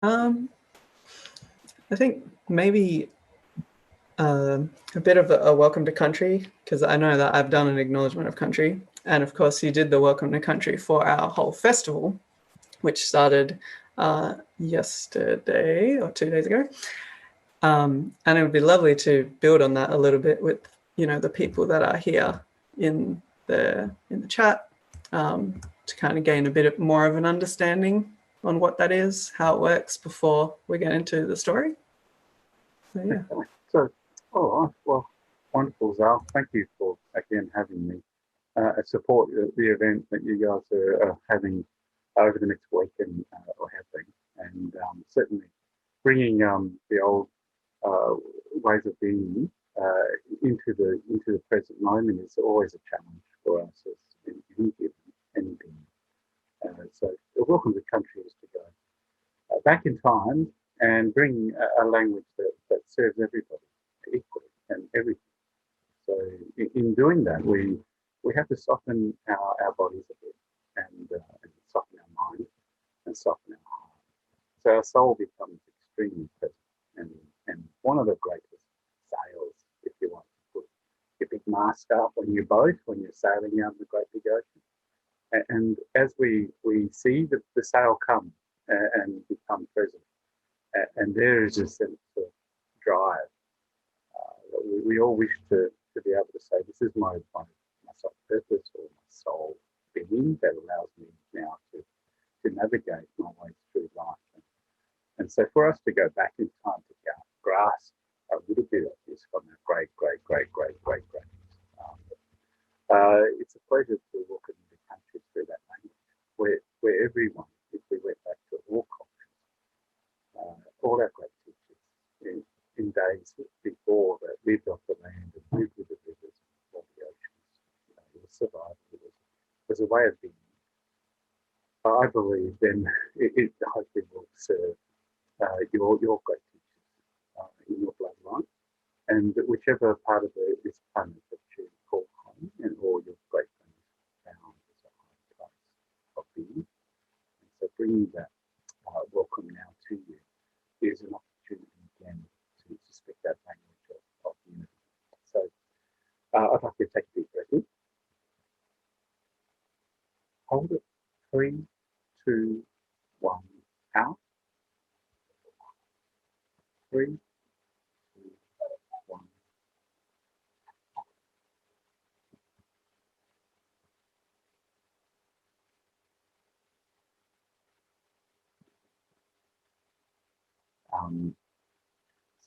I think maybe a bit of a welcome to country, because I know that I've done an acknowledgement of country. And of course, you did the welcome to country for our whole festival, which started yesterday or 2 days ago. And it would be lovely to build on that a little bit with, the people that are here in the chat, to kind of gain a bit more of an understanding on what that is, how it works before we get into the story. So, yeah. So, all right. Well, wonderful, Zal. Thank you for again having me. Support the event that you guys are having over the next week or have been, and certainly bringing the old ways of being into the present moment is always a challenge for us as any being. So, welcome to countries to go back in time and bring a language that serves everybody equally and everything. So in doing that, we have to soften our bodies a bit and soften our mind and soften our heart. So our soul becomes extremely present. And one of the greatest sails, if you want to put your big mast up on your boat when you're sailing out in the great big ocean. And as we see the sail come and become present, and there is a sense of drive. We all wish to be able to say, this is my soul purpose or my soul being that allows me now to navigate my way through life. And so for us to go back in time to grasp a little bit of this from our great it's a pleasure to walk into the country through that language, where everyone, if we went back to all cultures, all our great teachers in days before that lived off the land and lived with the rivers and all the oceans, it was survival. It was a way of being. I believe then it hopefully will serve your great teachers in your bloodline, and whichever part of this planet that you call home, and all your great friends found as a high place of being. And so bringing that welcome now to you is an opportunity again to speak that language of unity. So I'd like to take a deep breath in. Hold it. 3, 2, 1, out. 3, 2, 1.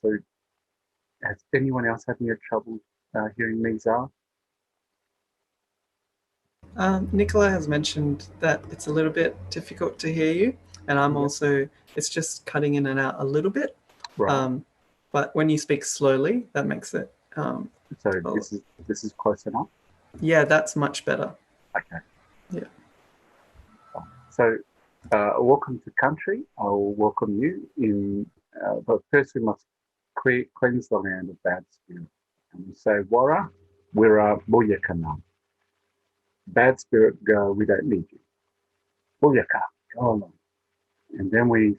So has anyone else having a trouble hearing me, Zara? Nicola has mentioned that it's a little bit difficult to hear you, and I'm also, it's just cutting in and out a little bit. Right. But when you speak slowly, that makes it. So this is close enough? Yeah, that's much better. Okay. Yeah. So welcome to country. I'll welcome you in, but first we must cleanse the land of bad spirit. And we say, Wara, Wira, Buyakana. Bad spirit, go, we don't need you. Buyaka, go along. And then we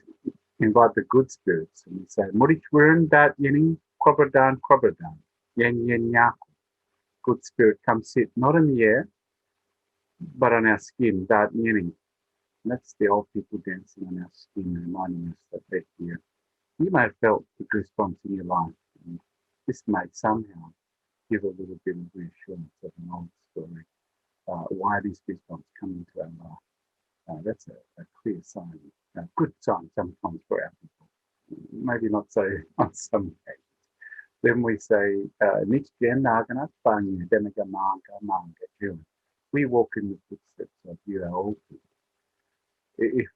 invite the good spirits and we say, Murichwern dat yeni, krobradan, yen yen yaku. Good spirit, come sit not in the air, but on our skin, dat yeni. That's the old people dancing on our skin, reminding us that they're here. You may have felt the goosebumps in your life. And this may somehow give a little bit of reassurance of an old story. Why these goosebumps come into our life. That's a clear sign, a good sign sometimes for our people. Maybe not so on some occasions. Then we say, we walk in the footsteps of you, our old people. If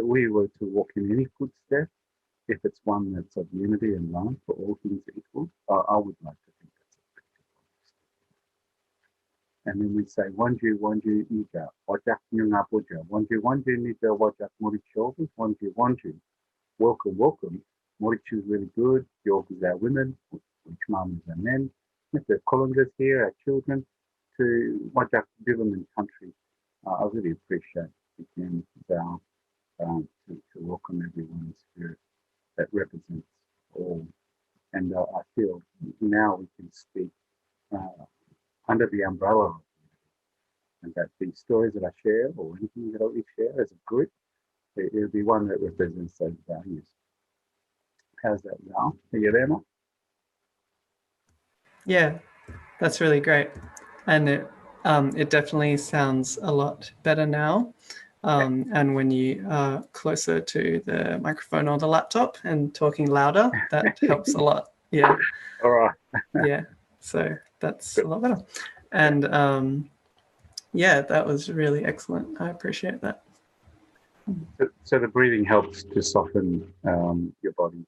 we were to walk in any footstep, if it's one that's of unity and love for all things equal, I would like to think that's a pretty good one. And then we say, Wanju, Nika, Wajak Nyunga Buja, Wanju, Nika, Wajak Morichobu, Wanju. Welcome. Morichu is really good. York is our women, which mum is our men. Mr. Collinger's here, our children, to Wajak Bibbulman country. I really appreciate again, Val, to welcome everyone's spirit that represents all. And I feel now we can speak under the umbrella of it, and that the stories that I share or anything that we share as a group, it'll be one that represents those values. How's that now? Are you there, Mark? Yeah, that's really great. And it definitely sounds a lot better now. And when you are closer to the microphone or the laptop and talking louder, that helps a lot. Yeah. All right. Yeah. So that's a lot better. And yeah, that was really excellent. I appreciate that. So the breathing helps to soften your body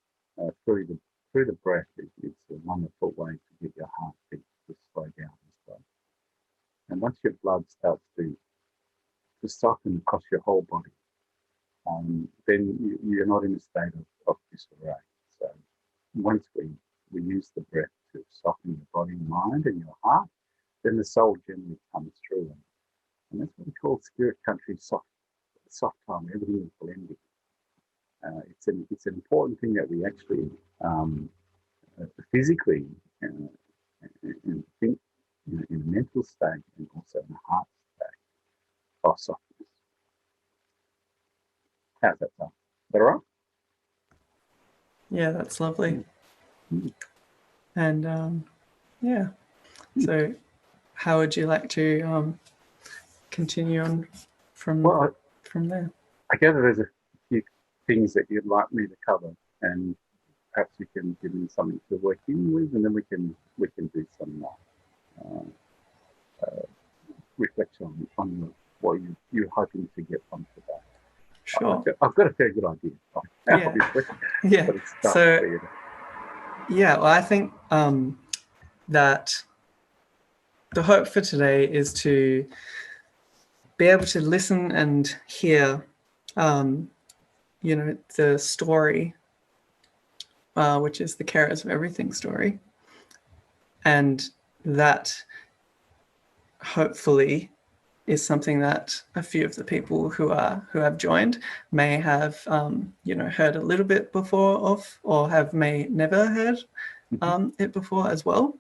through the breath. It's a wonderful way to get your heartbeat to slow down as well. And once your blood starts to soften across your whole body, then you're not in a state of disarray. So once we use the breath to soften your body, mind, and your heart, then the soul generally comes through. And that's what we call spirit country soft time. Everything is blending. It's an important thing that we actually physically and think in a mental state and also in a heart state of softness. How's that sound? Is that all right? Yeah, that's lovely. And yeah, so how would you like to continue on from there? I gather there's a few things that you'd like me to cover, and perhaps you can give me something to work in with, and then we can do some reflection on what you're hoping to get from today. Sure. I've got a fair good idea. Obviously. Yeah. So yeah, well, I think that the hope for today is to be able to listen and hear, the story, which is the Carers of Everything story, and that hopefully is something that a few of the people who have joined may have heard a little bit before of, or may never heard it before as well.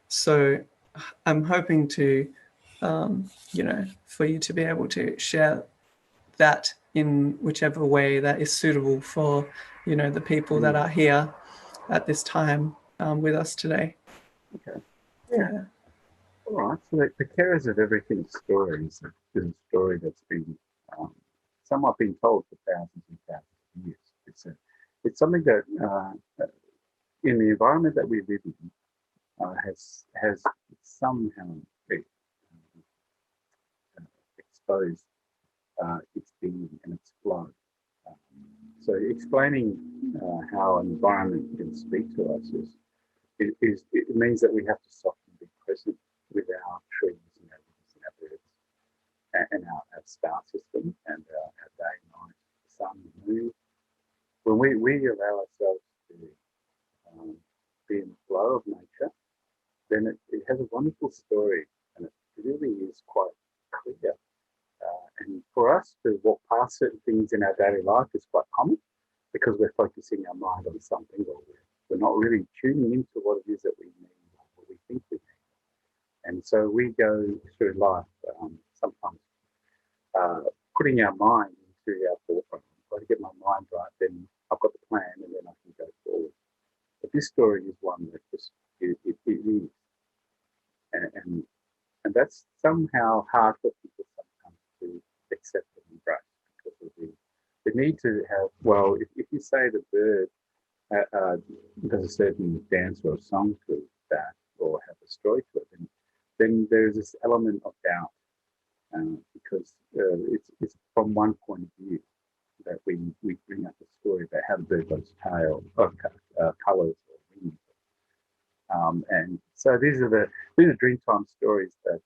So I'm hoping to for you to be able to share that in whichever way that is suitable for the people that are here at this time with us today. Okay. Yeah. All right. So the Carers of Everything story is a story that's been somewhat been told for thousands and thousands of years. It's something that in the environment that we live in has somehow exposed its being and its flow. So explaining how an environment can speak to us it means that we have to stop and be present with our trees and our rivers and our birds and our star system and our day and night, the sun and moon. When we allow ourselves to be in the flow of nature, then it has a wonderful story and it really is quite clear. And for us to walk past certain things in our daily life is quite common because we're focusing our mind on something or we're not really tuning into what it is that we need or what we think we need. And so we go through life sometimes putting our mind into our forefront. If I get my mind right, then I've got the plan and then I can go forward. But this story is one that just it is. And that's somehow hard for people sometimes to accept and embrace because of the need to have, well, if you say the bird does a certain dance or a song to that or have a story to it, then there's this element of doubt because it's from one point of view that we bring up a story about how the bird does tail, colours or wings. And so these are Dreamtime stories that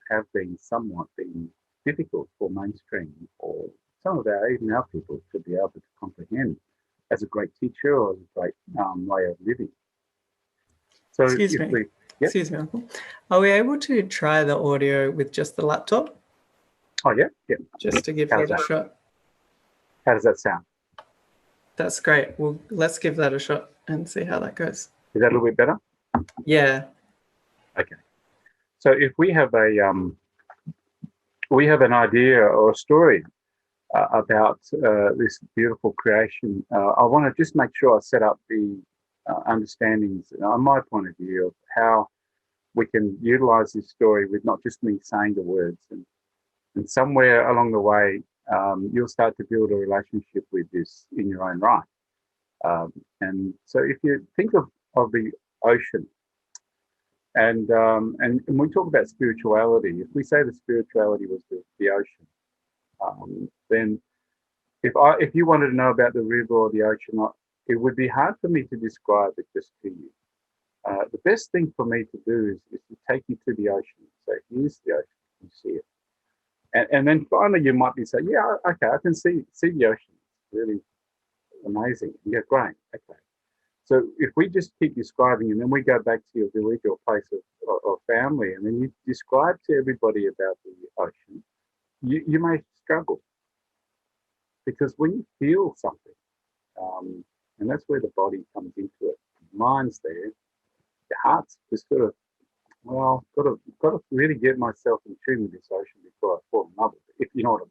have been somewhat difficult for mainstream or some of even our people to be able to comprehend as a great teacher or as a great way of living. So Excuse me, Uncle. Are we able to try the audio with just the laptop? Oh yeah. Just to give it a shot. How does that sound? That's great. Well, let's give that a shot and see how that goes. Is that a little bit better? Yeah. Okay. So if we have an idea or a story about this beautiful creation, I want to just make sure I set up the understandings on my point of view of how we can utilize this story with not just me saying the words. And somewhere along the way, you'll start to build a relationship with this in your own right. And so if you think of the ocean, and we talk about spirituality, if we say the spirituality was the ocean, then if you wanted to know about the river or the ocean, it would be hard for me to describe it just to you. The best thing for me to do is to take you to the ocean. So here's the ocean, you see it. And then finally you might be saying, yeah, okay, I can see the ocean. It's really amazing. Yeah, great. Okay. So if we just keep describing, and then we go back to your village or place of family, and then you describe to everybody about the ocean, you may struggle. Because when you feel something, and that's where the body comes into it, the mind's there, the heart's just sort of, well, got to really get myself in tune with this ocean before I fall in love with it, if you know what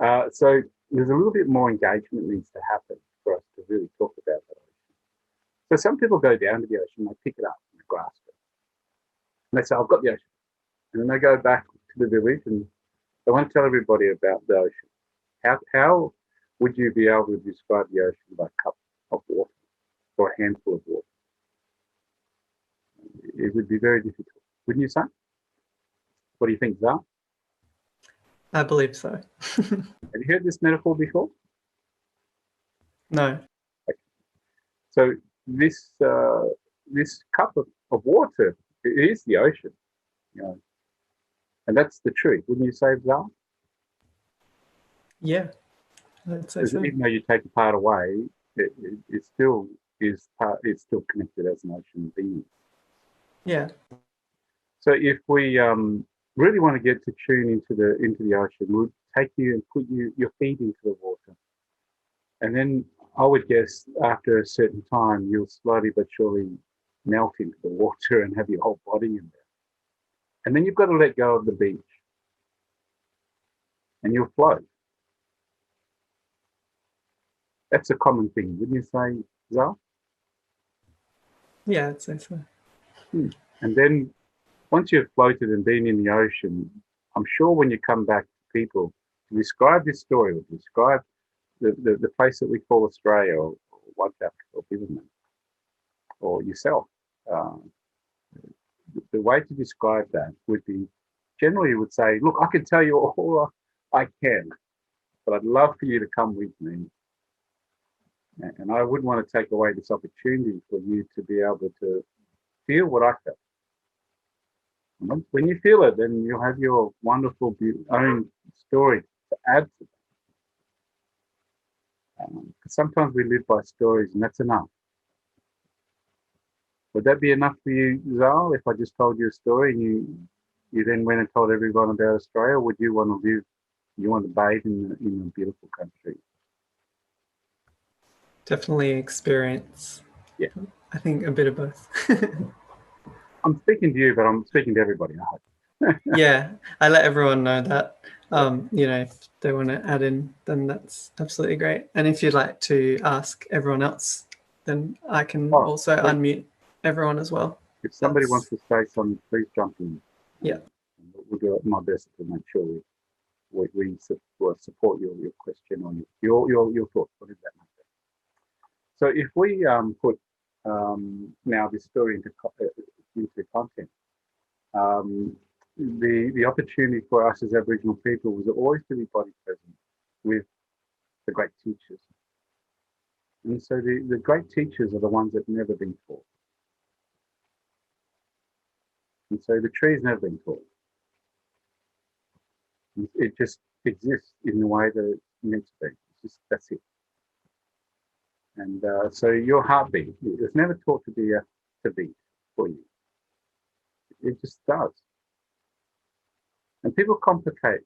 I mean. So there's a little bit more engagement needs to happen for us to really talk about that ocean. So some people go down to the ocean, they pick it up and they grasp it. And they say, I've got the ocean. And then they go back to the village and they won't tell everybody about the ocean. How would you be able to describe the ocean by a cup of water or a handful of water? It would be very difficult, wouldn't you say? What do you think, Zal? I believe so. Have you heard this metaphor before? No. Okay. So this cup of water is the ocean, you know, and that's the truth, wouldn't you say, Zal? Yeah, I'd say so. Even though you take a part away, it still is part. It's still connected as an ocean being. Yeah. So if we really want to get to tune into the ocean, we'll take you and put your feet into the water, and then I would guess after a certain time you'll slowly but surely melt into the water and have your whole body in there, and then you've got to let go of the beach, and you'll float. That's a common thing, wouldn't you say, Zal? Yeah, I'd say so. And then once you've floated and been in the ocean, I'm sure when you come back to people to describe this story or describe the place that we call Australia or Waitak or Bibbulman or yourself, the way to describe that would be generally you would say, look, I can tell you all I can, but I'd love for you to come with me. And I wouldn't want to take away this opportunity for you to be able to feel what I felt. When you feel it, then you'll have your wonderful own story to add to that. Sometimes we live by stories, and that's enough. Would that be enough for you, Zal, if I just told you a story and you then went and told everyone about Australia? Or would you want to live, you want to bathe in a beautiful country? Definitely experience. Yeah. I think a bit of both. I'm speaking to you, but I'm speaking to everybody, I hope. Yeah, I let everyone know that. You know, if they want to add in, then that's absolutely great. And if you'd like to ask everyone else, then I can also unmute everyone as well. If somebody wants to say something, please jump in. Yeah. We'll do my best to make sure we support your question or your thoughts, whatever that might be. So if we put now this story into content, the opportunity for us as Aboriginal people was always to be body present with the great teachers. And so the great teachers are the ones that never been taught. And so the tree's never been taught. It just exists in the way that it's meant to be. That's it. And so your heartbeat, it was never taught to beat for you. It just does. And people complicate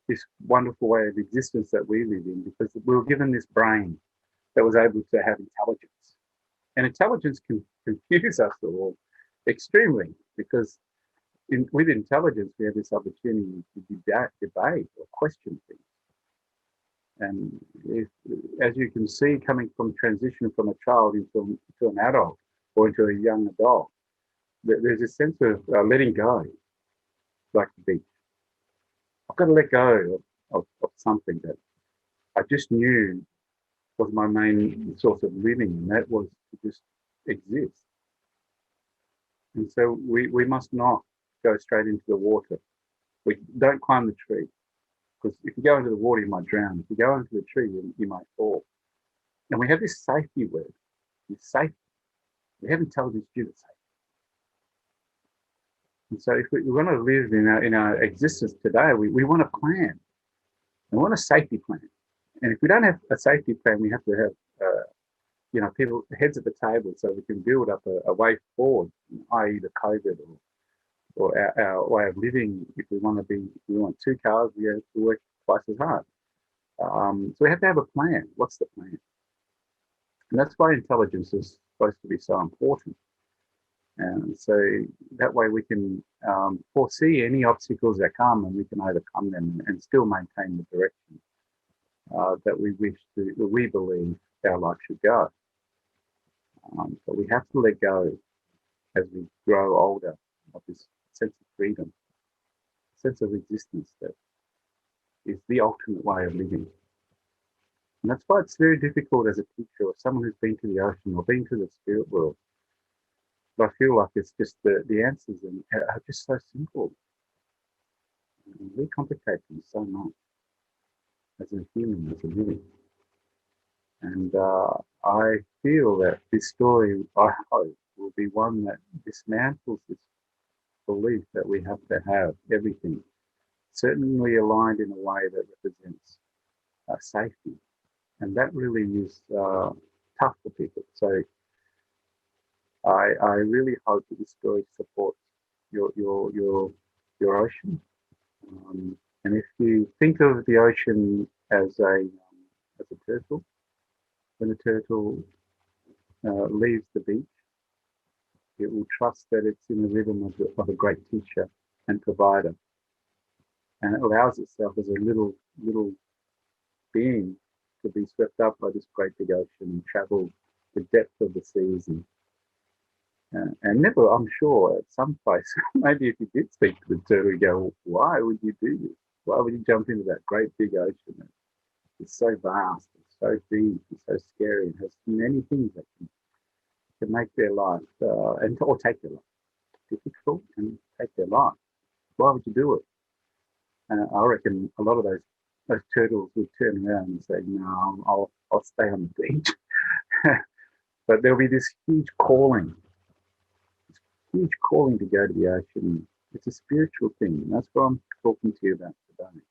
this wonderful way of existence that we live in, because we were given this brain that was able to have intelligence. And intelligence can confuse us all extremely, because with intelligence, we have this opportunity to debate or question things. And as you can see, coming from transition from a child into an adult or into a young adult, there's a sense of letting go, like the beach. I've got to let go of something that I just knew was my main source of living, and that was to just exist. And so we must not go straight into the water. We don't climb the tree, because if you go into the water, you might drown. If you go into the tree, you might fall. And we have this safety word, this safety. We have intelligence due to safety. And so if we want to live in our existence today, we want a plan. We want a safety plan. And if we don't have a safety plan, we have to have people heads at the table, so we can build up a way forward, i.e. the COVID or our way of living. If we want 2 cars, we have to work twice as hard. So we have to have a plan. What's the plan? And that's why intelligence is supposed to be so important. And so that way we can foresee any obstacles that come, and we can overcome them and still maintain the direction that we believe our life should go. But we have to let go as we grow older of this sense of freedom, sense of existence that is the ultimate way of living. And that's why it's very difficult as a teacher or someone who's been to the ocean or been to the spirit world. But I feel like it's just the answers are just so simple. We complicate them so much as a human, as a living. And I feel that this story, I hope, will be one that dismantles this belief that we have to have everything certainly aligned in a way that represents safety. And that really is tough for people. So I really hope that this story supports your ocean. And if you think of the ocean as a turtle, when the turtle leaves the beach, it will trust that it's in the rhythm of a great teacher and provider, and it allows itself as a little being to be swept up by this great big ocean and travel the depth of the seas. And never, I'm sure, at some place, maybe if you did speak to the turtle, you go, why would you do this? Why would you jump into that great big ocean? It's so vast, it's so deep, it's so scary, it has many things that can make their life, or take their life, difficult and take their life. Why would you do it? I reckon a lot of those turtles would turn around and say, no, I'll stay on the beach. But there'll be this huge calling to go to the ocean. It's a spiritual thing. And that's what I'm talking to you about today.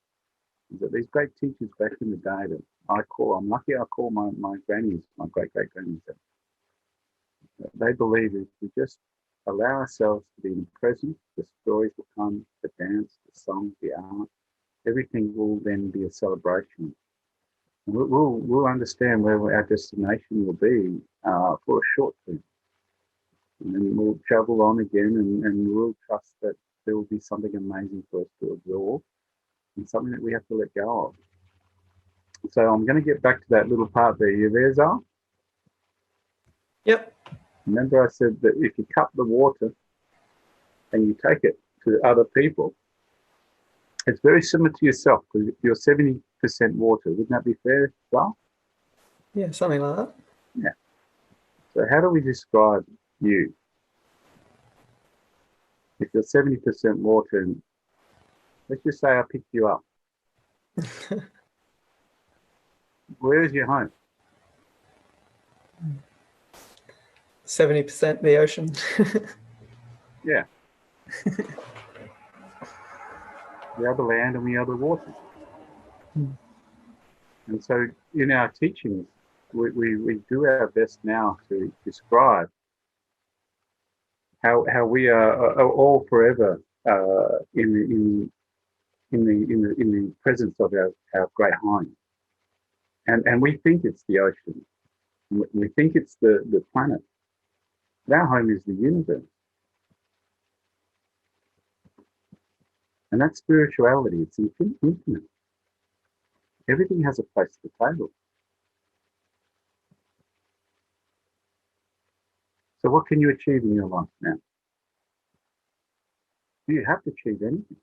Is that these great teachers back in the day that I'm lucky I call my grannies, my great-great-grannies. They believe if we just allow ourselves to be in the present, the stories will come, the dance, the song, the art, everything will then be a celebration. And we'll understand where our destination will be for a short term. And then we'll travel on again, and we'll trust that there will be something amazing for us to absorb and something that we have to let go of. So I'm going to get back to that little part there. You there, Zal? Yep. Remember I said that if you cup the water and you take it to other people, it's very similar to yourself, because you're 70% water. Wouldn't that be fair, Zal? Yeah, something like that. Yeah. So how do we describe you? If you're 70% water, and let's just say I picked you up. Where is your home? 70% the ocean. Yeah. We are the land and we are the water. And so in our teachings, we do our best now to describe how we are all forever in in the presence of our great home, and we think it's the ocean, we think it's the planet. Our home is the universe, and that's spirituality. It's infinite. Everything has a place at the table. So what can you achieve in your life now? You have to achieve anything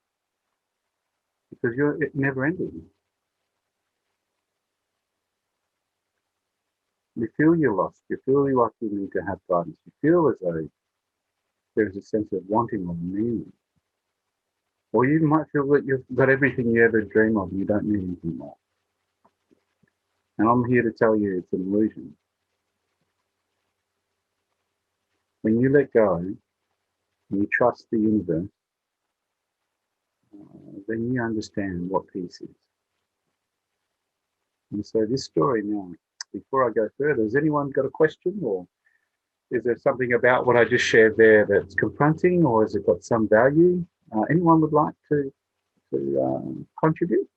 because you're never ending. You feel you're lost. You feel like you need to have guidance. You feel as though there's a sense of wanting or meaning. Or you might feel that you've got everything you ever dream of and you don't need anything more. And I'm here to tell you it's an illusion. When you let go and you trust the universe, then you understand what peace is. And so this story now, before I go further, has anyone got a question, or is there something about what I just shared there that's confronting, or has it got some value? Anyone would like to contribute?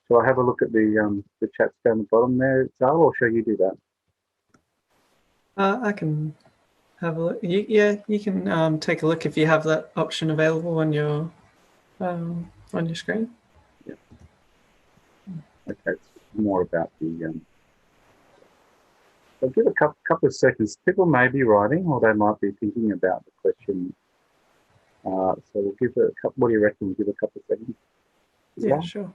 Shall I have a look at the chats down the bottom there, Zal, or shall you do that? I can have a look. You can take a look if you have that option available on your screen. Yeah. Okay, it's more about the. I'll give a couple of seconds. People may be writing, or they might be thinking about the question. So we'll give it a couple. What do you reckon? We'll give a couple of seconds. Yeah, sure.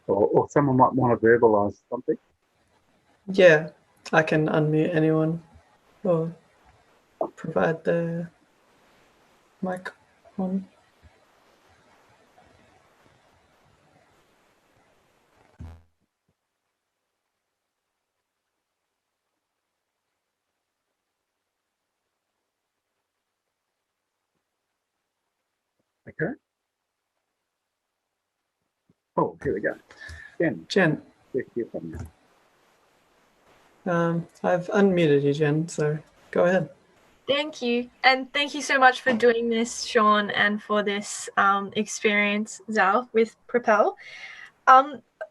Or someone might want to verbalise something. Yeah, I can unmute anyone or provide the mic on. Okay. Oh, here we go. Jen. I've unmuted you, Jen, so go ahead. Thank you. And thank you so much for doing this, Shaun, and for this experience, Zal, with Propel.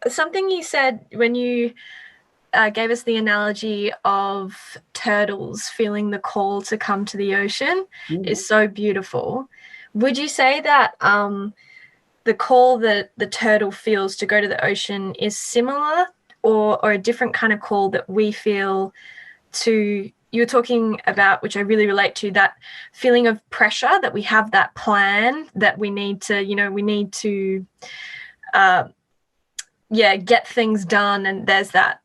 Something you said when you gave us the analogy of turtles feeling the call to come to the ocean is so beautiful. Would you say that the call that the turtle feels to go to the ocean is similar or a different kind of call that we feel to, you were talking about, which I really relate to, that feeling of pressure that we have that plan that we need to, get things done. And there's that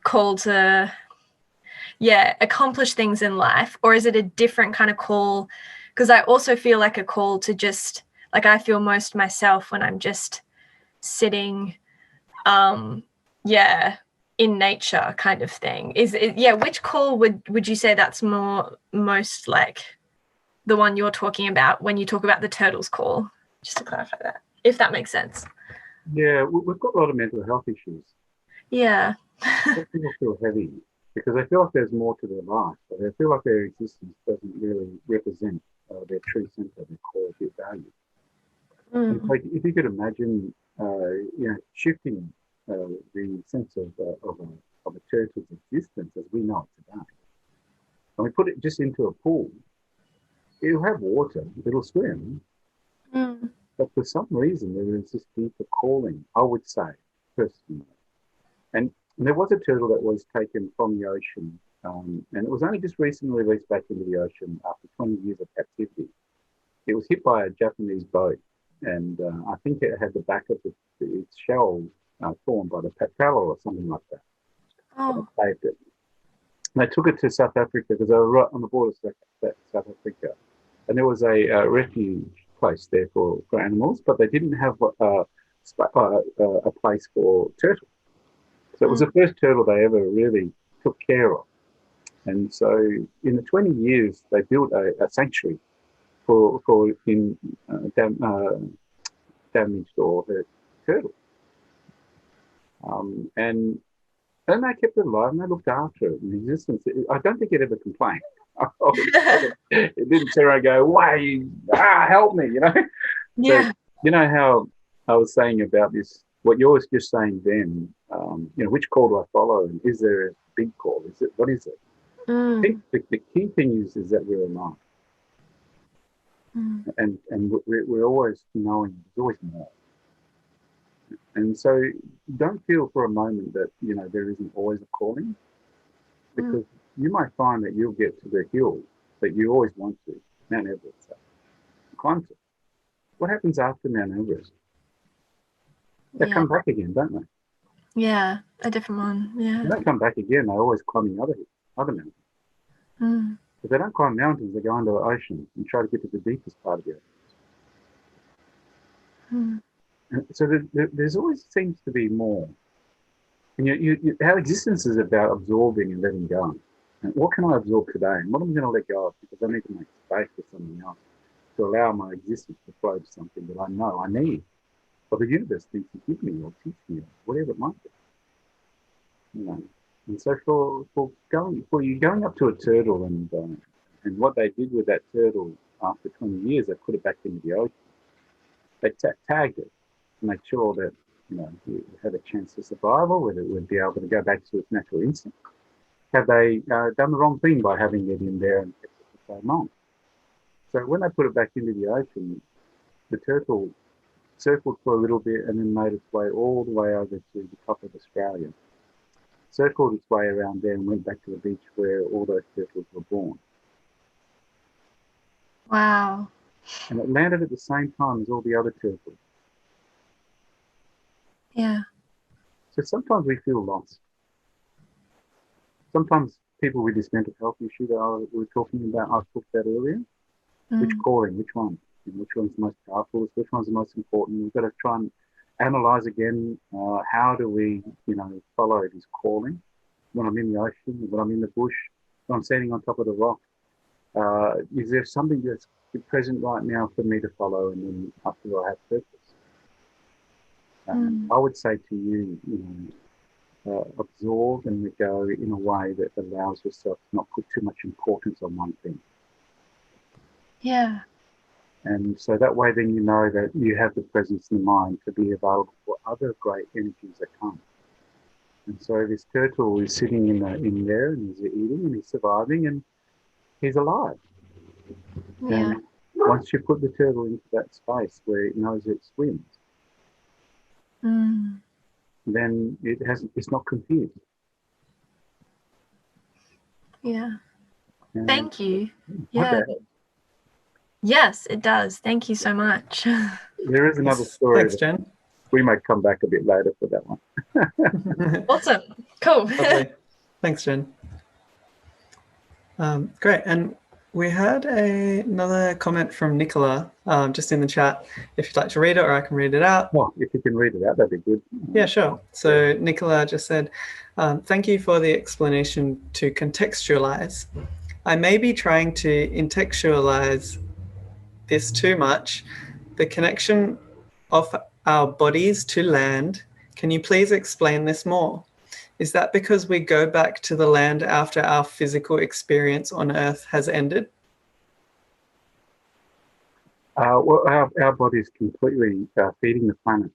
call to, accomplish things in life? Or is it a different kind of call? Because I also feel like a call to just, like I feel most myself when I'm just sitting, in nature kind of thing. Which call would you say that's most like the one you're talking about when you talk about the turtles call? Just to clarify that, if that makes sense. Yeah, we've got a lot of mental health issues. Yeah. People feel heavy because they feel like there's more to their life. But they feel like their existence doesn't really represent their true sense of their core value. Like if you could imagine, shifting the sense of a turtle's existence as we know it today, and we put it just into a pool, it'll have water, it'll swim, but for some reason there is this deeper calling, I would say, personally. And there was a turtle that was taken from the ocean, and it was only just recently released back into the ocean after 20 years of captivity. It was hit by a Japanese boat, and I think it had the back of its shell torn by the propeller or something like that. Oh. They saved it. And they took it to South Africa because they were right on the border of South Africa. And there was a refuge place there for animals, but they didn't have a place for turtles. So it was the first turtle they ever really took care of. And so in the 20 years, they built a sanctuary for damaged or hurt turtles. And then they kept it alive and they looked after it in existence. I don't think it ever complained. It didn't turn around and go, "Why, help me," Yeah. So, you know how I was saying about this, what you're just saying then, which call do I follow? And is there a big call? What is it? I think the key thing is that we're alive. And we're always knowing there's always more. And so don't feel for a moment that, there isn't always a calling, because you might find that you'll get to the hill that you always want to, Mount Everest, climb to. What happens after Mount Everest? They come back again, don't they? Yeah, a different one. Yeah. They don't come back again. They're always climbing other mountains. If they don't climb mountains, they go into the ocean and try to get to the deepest part of the ocean. So there's always seems to be more. And our existence is about absorbing and letting go. And what can I absorb today? And what am I going to let go of? Because I need to make space for something else to allow my existence to flow to something that I know I need, or the universe thinks to give me or teach me, or whatever it might be. And so for you going up to a turtle and what they did with that turtle after 20 years, they put it back into the ocean. They tagged it to make sure that it had a chance of survival, whether it would be able to go back to its natural instinct. Have they done the wrong thing by having it in there and kept it for so long? So when they put it back into the ocean, the turtle circled for a little bit and then made its way all the way over to the top of Australia. Circled its way around there and went back to the beach where all those turtles were born. Wow. And it landed at the same time as all the other turtles. Yeah. So sometimes we feel lost. Sometimes people with this mental health issue that we were talking about, I talked about earlier, which calling, which one? Which one's the most powerful? Which one's the most important? We've got to try and analyze again, how do we, follow this calling? When I'm in the ocean, when I'm in the bush, when I'm standing on top of the rock, is there something that's present right now for me to follow, and then after I have purpose? I would say to you, absorb and let go in a way that allows yourself to not put too much importance on one thing. Yeah. And so that way then you know that you have the presence in the mind to be available for other great energies that come. And so this turtle is sitting in there and he's eating and he's surviving and he's alive. Yeah. And once you put the turtle into that space where it knows it swims, then it's not confused. Yeah. And thank you. Yeah. Yes, it does. Thank you so much. There is another story. Thanks, Jen. We might come back a bit later for that one. Awesome. Cool. Lovely. Thanks, Jen. Great. And we had another comment from Nicola just in the chat. If you'd like to read it, or I can read it out. Well, if you can read it out, that'd be good. Yeah, sure. So Nicola just said, thank you for the explanation to contextualize. I may be trying to intellectualize this too much. The connection of our bodies to land. Can you please explain this more? Is that because we go back to the land after our physical experience on Earth has ended? Well, our body is completely feeding the planet.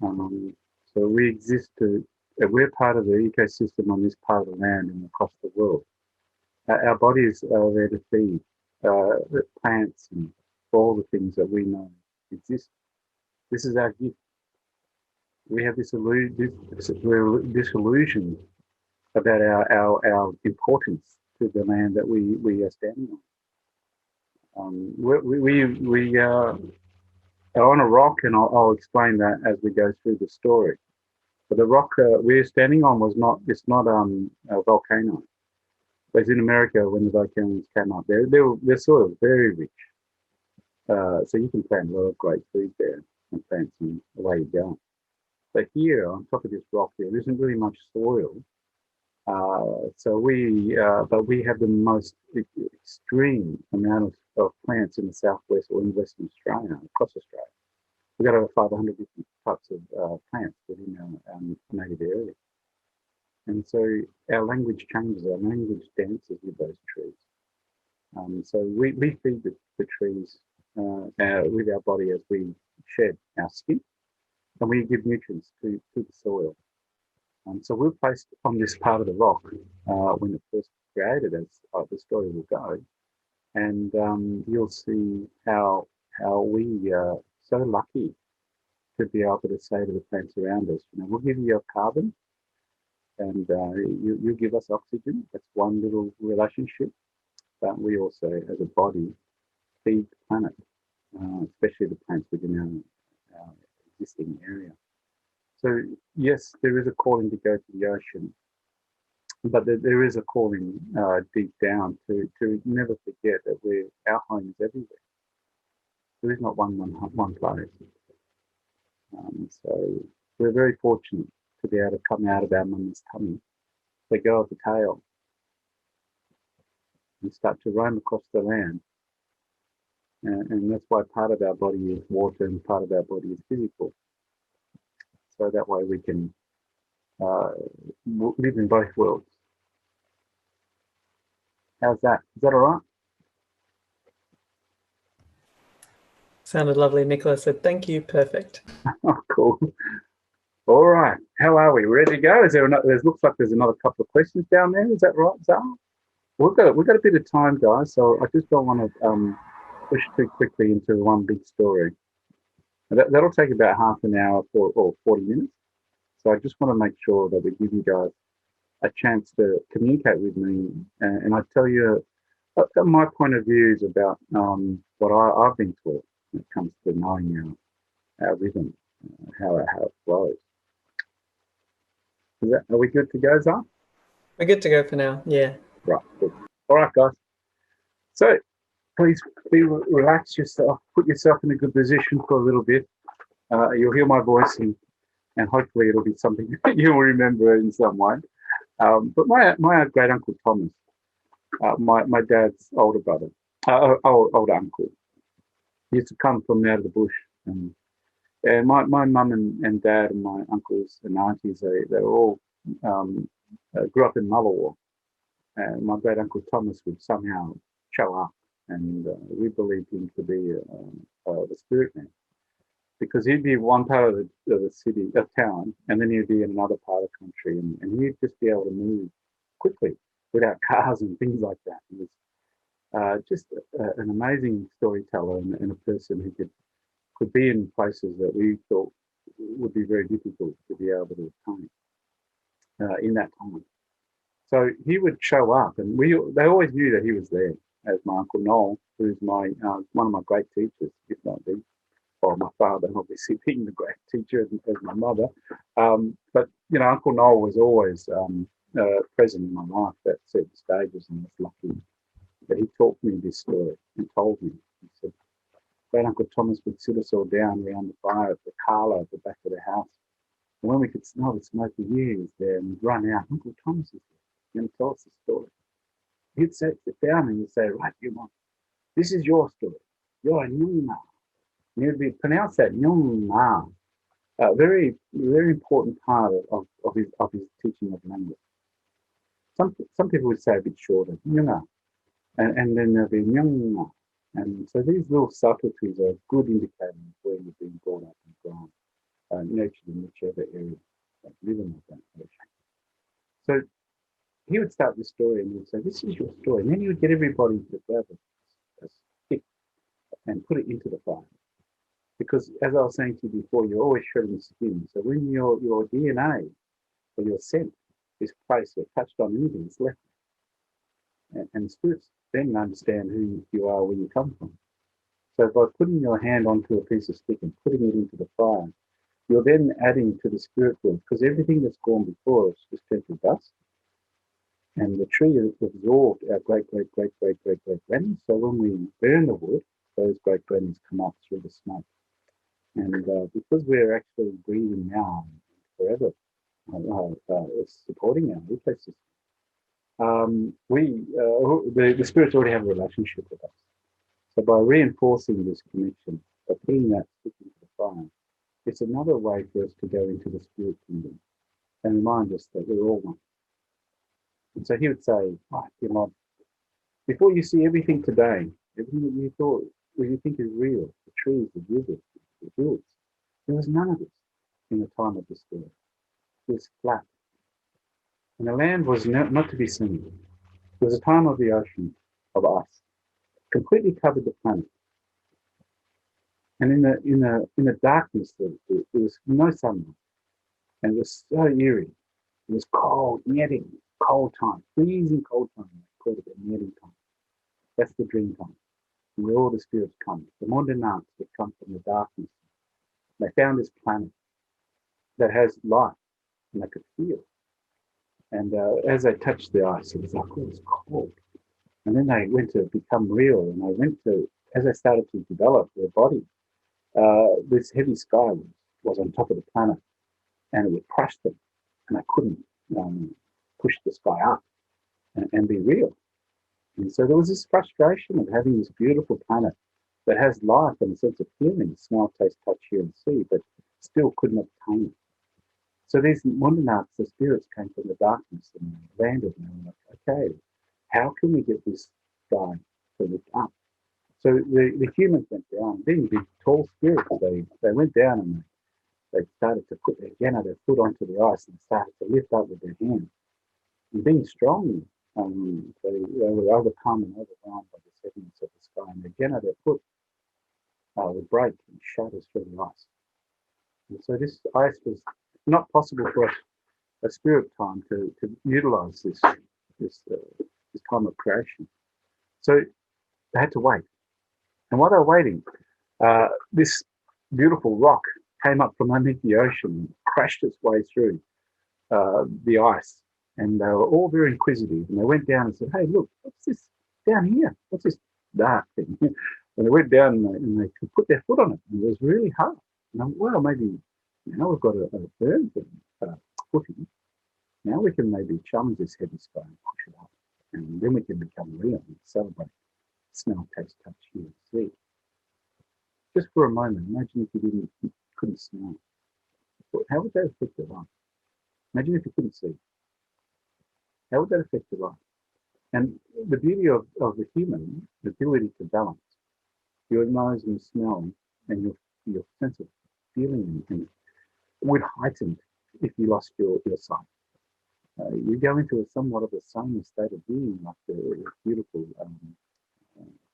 So we exist we're part of the ecosystem on this part of the land and across the world. Our bodies are there to feed the plants and all the things that we know exist. This is our gift. We have this illusion about our importance to the land that we are standing on. We are on a rock, and I'll explain that as we go through the story. But the rock we're standing on it's not a volcano. Whereas in America, when the volcanoes came up, they're sort of very rich. So you can plant a lot of great food there and plant some away you go. But here, on top of this rock, there isn't really much soil. But we have the most extreme amount of plants in the southwest or in Western Australia, across Australia. We've got over 500 different types of plants within our native area. And so our language changes, our language dances with those trees. So we feed the trees with our body as we shed our skin, and we give nutrients to the soil. So we're placed on this part of the rock when it first created, as the story will go, and you'll see how we are so lucky to be able to say to the plants around us, we'll give you your carbon, and you give us oxygen. That's one little relationship. But we also, as a body, feed the planet, especially the plants within our existing area. So yes, there is a calling to go to the ocean, but there is a calling deep down to never forget that our home is everywhere. There is not one place. So we're very fortunate to be able to come out of our mum's tummy, let go of the tail, and start to roam across the land. And that's why part of our body is water and part of our body is physical. So that way we can live in both worlds. How's that? Is that all right? Sounded lovely. Nicola said, thank you. Perfect. Oh, cool. All right. How are we? Ready to go? Is there another? Looks like there's another couple of questions down there. Is that right, Zara? We've got a bit of time, guys. So I just don't want to push too quickly into one big story. That'll take about half an hour or 40 minutes. So I just want to make sure that we give you guys a chance to communicate with me, and I tell you my point of views about what I've been taught when it comes to knowing our rhythm, how it flows. Are we good to go, Zara? We're good to go for now. Yeah. Right. Good. All right, guys. So please relax yourself, put yourself in a good position for a little bit. You'll hear my voice, and hopefully it'll be something that you'll remember in some way. But my great uncle Thomas, my dad's older brother, older uncle, used to come from out of the bush, and my mum and dad and my uncles and aunties, they all grew up in Mullawa, and my great uncle Thomas would somehow show up, and we believed him to be the spirit man, because he'd be one part of the city, of town, and then he'd be in another part of the country, and he'd just be able to move quickly without cars and things like that. He was just an amazing storyteller and a person who could be in places that we thought would be very difficult to be able to attain in that time. So he would show up, and they always knew that he was there, as my Uncle Noel, who's one of my great teachers, if not the, or my father, obviously being the great teacher as my mother. But Uncle Noel was always present in my life at certain stages, and I was lucky that he taught me this story and told me. He said, great Uncle Thomas would sit us all down around the fire at the parlour at the back of the house. And when we could smell the smoke of years there, and we'd run out, Uncle Thomas is there, going to tell us the story. He'd sit down and he'd say, right, you mum, this is your story. You're a Nyunga. And he'd be pronounced that Nyunga. Very, very important part of his teaching of language. Some people would say a bit shorter, Nyunga. And then there'll be Nyunga. And so these little subtleties are a good indicator of where you've been brought up and grown, nurtured in whichever area of living with that person. So he would start the story and he'd say, this is your story. And then he would get everybody to grab a stick and put it into the fire. Because as I was saying to you before, you're always shredding the skin. So when your DNA or your scent is placed or touched on anything, it's left. And spirits then understand who you are, where you come from. So by putting your hand onto a piece of stick and putting it into the fire, you're then adding to the spirit world, because everything that's gone before us is turned to dust. And the tree has absorbed our great grannies. So when we burn the wood, those great grannies come up through the smoke. And because we're actually breathing now forever, supporting our reflexes, the spirits already have a relationship with us. So by reinforcing this connection, by putting that stick into the fire. It's another way for us to go into the spirit kingdom and remind us that we're all one. And so he would say, oh, you know, before you see everything today, everything that you thought, what you think is real, the trees, the rivers, the hills, there was none of this in the time of despair. It was flat. And the land was not to be seen. There was a time of the ocean, of ice, completely covered the planet. And in the darkness, there was no sunlight. And it was so eerie. It was cold, netting, cold time, freezing cold time. They called it the netting time. That's the dream time, where all the spirits come. The Mondanants that come from the darkness. They found this planet that has life, and they could feel. And as they touched the ice, it was like, oh, it's cold. And then they went to become real, and they went to, as they started to develop their body, this heavy sky was on top of the planet, and it would crush them, and they couldn't push the sky up and be real. And so there was this frustration of having this beautiful planet that has life and a sense of feeling, smell, taste, touch, hear, and see, but still couldn't obtain it. So these Mondanats, the spirits, came from the darkness and they landed, and they were like, okay, how can we get this sky to lift up? So the humans went down, being big, tall spirits, they went down and they started to put their foot onto the ice and started to lift up with their hands. And being strong, they were overcome and overwhelmed by the heaviness of the sky. And again, their foot would break and shatter through the ice. And so this ice was not possible for a spirit time to utilize this time of creation. So they had to wait. And while they were waiting, this beautiful rock came up from underneath the ocean and crashed its way through the ice. And they were all very inquisitive. And they went down and said, hey, look, what's this down here? What's this dark thing? And they went down and they could put their foot on it. And it was really hard. And I went, well, maybe now we've got a firm footing. Now we can maybe challenge this heavy sky and push it up. And then we can become real and celebrate. Smell, taste, touch, hear, see. Just for a moment, imagine if you couldn't smell. How would that affect your life? Imagine if you couldn't see. How would that affect your life? And the beauty of the human, the ability to balance your nose and smell and your sense of feeling and would heighten if you lost your sight. You go into somewhat of a same state of being, like the beautiful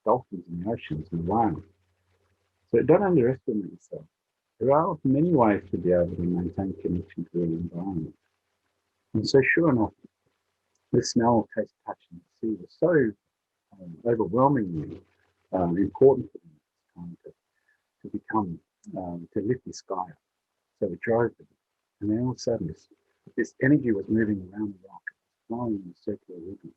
dolphins in the oceans and whales. So don't underestimate yourself. There are many ways to be able to maintain connection to the environment. And so sure enough, the smell, taste, touch, and see was so overwhelmingly important for them to become, to lift the sky up. So it drove them. And then all of a sudden, this energy was moving around the rock, flowing in a circular rhythm.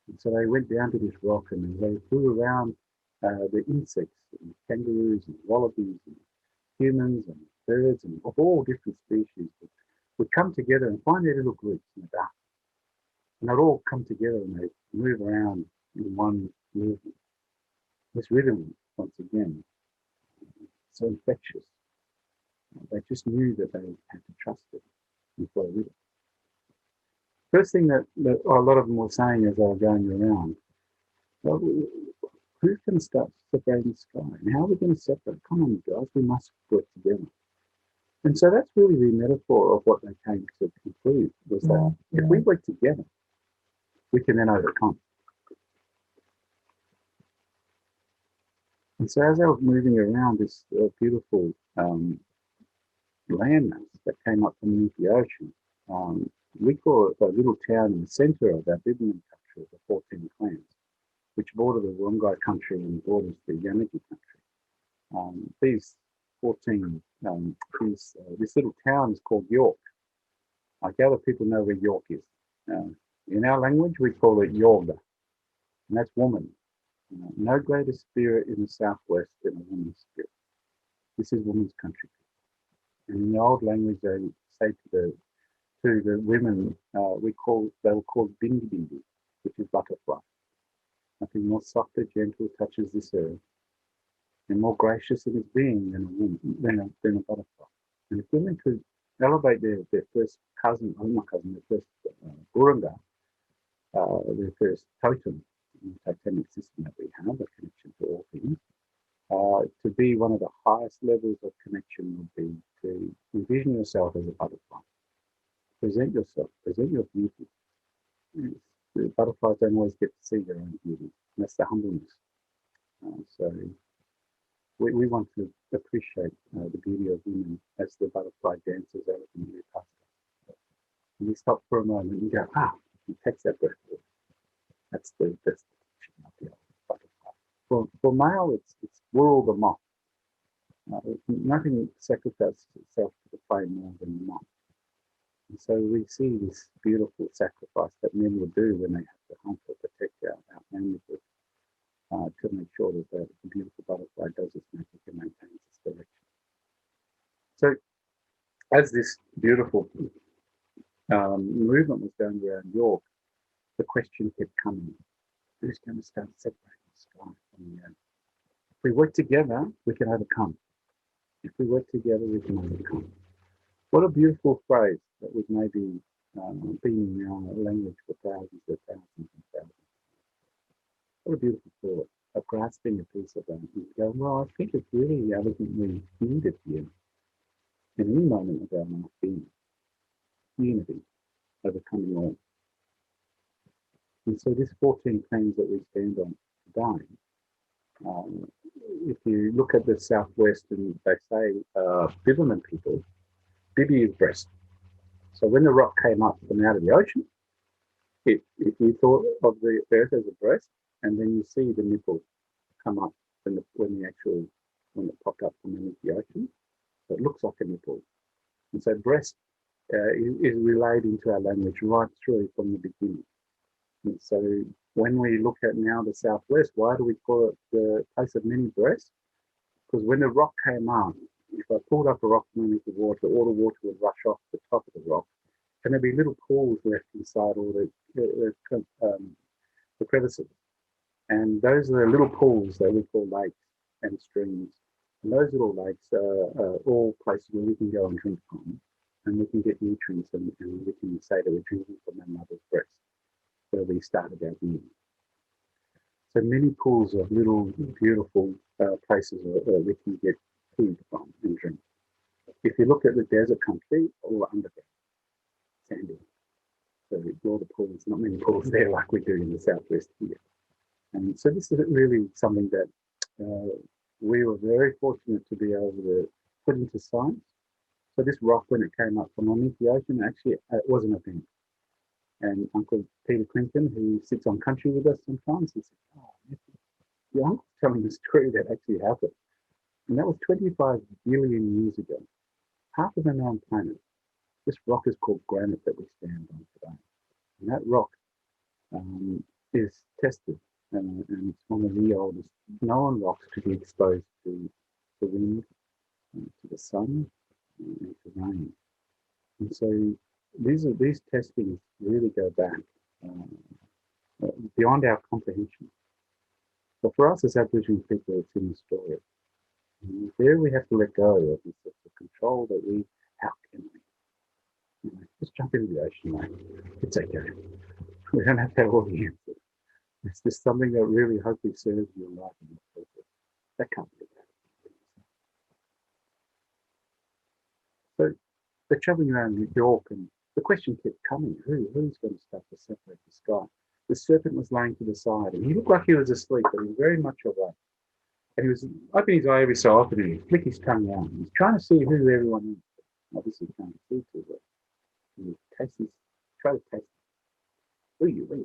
And so they went down to this rock and they flew around the insects, and kangaroos and wallabies and humans and birds and of all different species would come together and find their little groups in the dark. And they'd all come together and they'd move around in one movement. This rhythm, once again, so infectious. They just knew that they had to trust it and follow with it. First thing that a lot of them were saying as they were going around, well, who can start separating the sky? And how are we going to separate? Come on, guys, we must work together. And so that's really the metaphor of what they came to conclude, was that if we work together, we can then overcome. And so as I was moving around this beautiful landmass that came up from beneath the ocean, we call it a little town in the centre of our Bibbulman country of the 14 clans, which border the Wongai country and borders the Yamaji country. These 14, this little town is called York. I gather people know where York is. In our language, we call it Yorga, and that's woman. No greater spirit in the southwest than a woman's spirit. This is woman's country. And in the old language, they say to the women, they were called bindi bindi, which is butterfly. Nothing more softer, gentle touches this earth and more gracious in its being than a woman, than a butterfly. And if women could elevate their first cousin, oh not cousin, their first Gurunga, their first totem, the totemic system that we have, a connection to all things, to be one of the highest levels of connection would be to envision yourself as a butterfly. Present yourself, present your beauty. The butterflies don't always get to see their own beauty, and that's the humbleness. So we want to appreciate the beauty of women as the butterfly dances elegantly past us. And you stop for a moment and go, it takes that breath away. That's the function of the butterfly. For male, it's whirl the moth. Nothing sacrifices itself to the flame more than the moth. And so we see this beautiful sacrifice that men will do when they have to hunt or protect our family group, to make sure that the beautiful butterfly does its magic and maintains its direction. So as this beautiful movement was going around York, the question kept coming, who's going to start separating the sky from the earth? If we work together, we can overcome. If we work together, we can overcome. What a beautiful phrase that was maybe been in our language for thousands and thousands and thousands. What a beautiful thought of grasping a piece of that and go, well, I think it's really elegantly needed here in any moment of our life being unity, overcoming all. And so this 14 claims that we stand on today, if you look at the southwest and they say Bibbulman people, Bibi is breast. So when the rock came up from out of the ocean, if you thought of the earth as a breast, and then you see the nipple come up when it popped up from underneath the ocean, so it looks like a nipple. And so breast is relayed into our language right through from the beginning. And so when we look at now the southwest, why do we call it the place of many breasts? Because when the rock came up, if I pulled up a rock from underneath the water, all the water would rush off the top of the rock, and there'd be little pools left inside all the crevices. And those are the little pools that we call lakes and streams. And those little lakes are all places where we can go and drink from, and we can get nutrients, and we can say that we're drinking from our mother's breast, where we started our being. So many pools of little beautiful places where we can get food from and drink. If you look at the desert country, all underground, sandy. So we draw the pools, not many pools there like we do in the southwest here. And so this is really something that we were very fortunate to be able to put into science. So this rock, when it came up from underneath the ocean, actually it was an event. And Uncle Peter Clinton, who sits on country with us sometimes, he said, your uncle's telling a story that actually happened. And that was 25 billion years ago. Half of the known planet. This rock is called granite that we stand on today. And that rock is tested, and it's one of the oldest known rocks to be exposed to the wind, to the sun, and to rain. And so these testings really go back beyond our comprehension. But for us as Aboriginal people, it's in the story. And there we have to let go of this sense of control that how can we? Just jump into the ocean, mate. It's okay. We don't have to have all the answers. It's just something that really hopefully serves your life and your purpose. That can't be bad. So they're traveling around New York, and the question kept coming, who's going to start to separate the sky? The serpent was laying to the side, and he looked like he was asleep, but he was very much awake. And he was opening his eye every so often, and he'd flick his tongue out. He's trying to see who everyone is. Obviously, he can't see too well. And he try to taste it. Where are you from?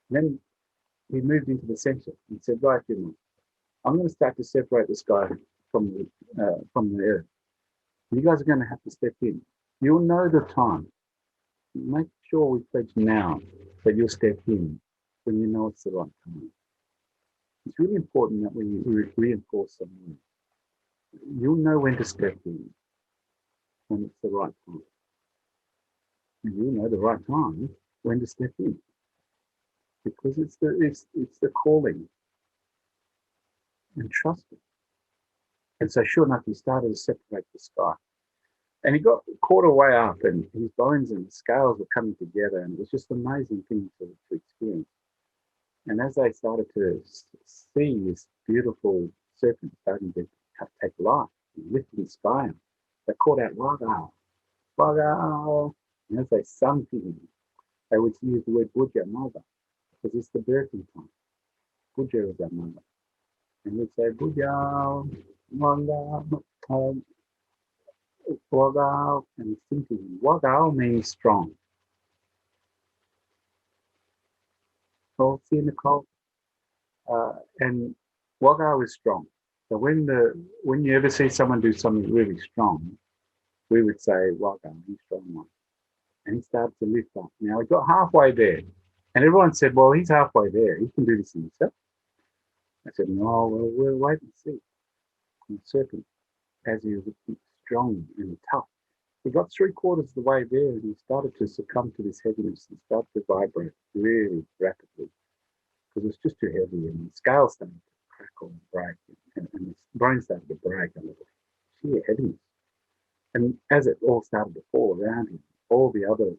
And then he moved into the center. He said, right, I'm going to start to separate the sky from the earth. You guys are going to have to step in. You'll know the time. Make sure we pledge now that you'll step in when you know it's the right time. It's really important that we reinforce something. You'll know when to step in when it's the right time. And you'll know the right time when to step in, because it's the calling. and trusted. And so sure enough, he started to separate the sky. And he got caught away up, and his bones and scales were coming together, and it was just an amazing thing to experience. And as they started to see this beautiful serpent starting to take life, he lifted his sky up, they called out, Waga, Waga. And as they sung to him, they would use the word Budja, mother, because it's the birthing time. Budja is our mother. And we'd say, Budja, Waga, Waga, and sing to him. Waga means strong. So, see, Nicole? And Waga is strong. So when you ever see someone do something really strong, we would say, Waga, he's strong one. And he started to lift up. Now he got halfway there. And everyone said, well, he's halfway there. He can do this himself. I said, no, well, we'll wait and see. And the serpent, as he was strong and tough, he got 3/4 of the way there and he started to succumb to this heaviness and started to vibrate really rapidly because it was just too heavy and the scales started to crackle and break and the brain started to break under the sheer heaviness. And as it all started to fall around him, all the other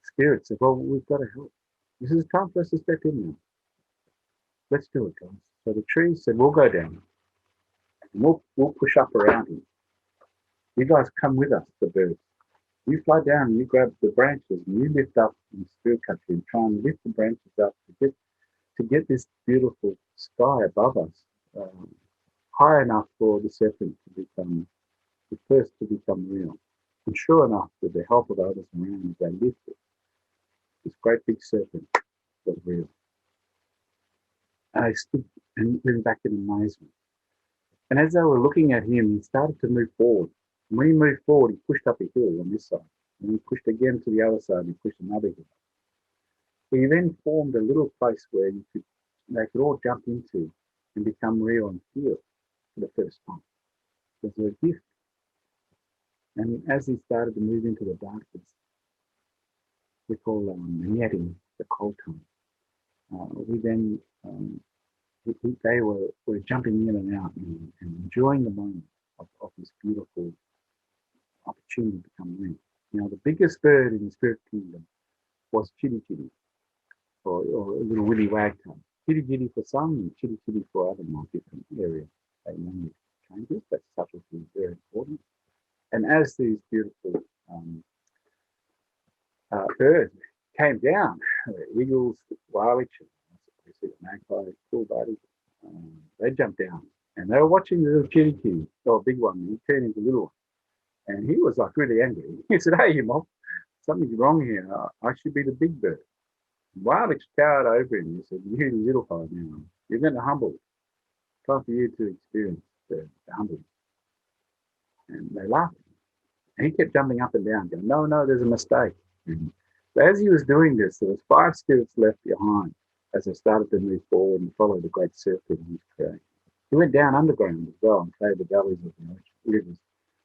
spirits said, well, we've got to help. This is time for us to step in now. Let's do it, guys. So the trees said, we'll go down. And we'll push up around him. You guys come with us, the birds. You fly down and you grab the branches and you lift up in the spirit country and try and lift the branches up to get this beautiful sky above us high enough for the serpent to become the first to become real. And sure enough, with the help of others around, they lifted. This great big serpent was real. And I stood and went back in amazement. And as they were looking at him, he started to move forward. And when he moved forward, he pushed up a hill on this side. And he pushed again to the other side, and he pushed another hill. He then formed a little place where they could all jump into and become real and feel for the first time. It was a gift. And as he started to move into the darkness, we call netting the cold time. We then they were jumping in and out and enjoying the moment of this beautiful opportunity to become real. Now, the biggest bird in the spirit kingdom was Chitty Chitty, or a little willy wagtail. Chitty Chitty for some, and Chitty Chitty for other more different areas. They normally changes, but subtlety is very important. And as these beautiful birds came down, the eagles, the wildlife, the magpie, cool buddy, they jumped down and they were watching the little Chitty Chitty, or big one, he turned into a little one. And he was like really angry. He said, hey, Mom, something's wrong here. I should be the big bird. Wildlife towered over him. He said, you little fellow now, you're going to humble. Time for you to experience the humbling. And they laughed. And he kept jumping up and down, going, no, there's a mistake. But as he was doing this, there was 5 spirits left behind as they started to move forward and follow the great serpent he was creating. He went down underground as well and played the valleys of the rivers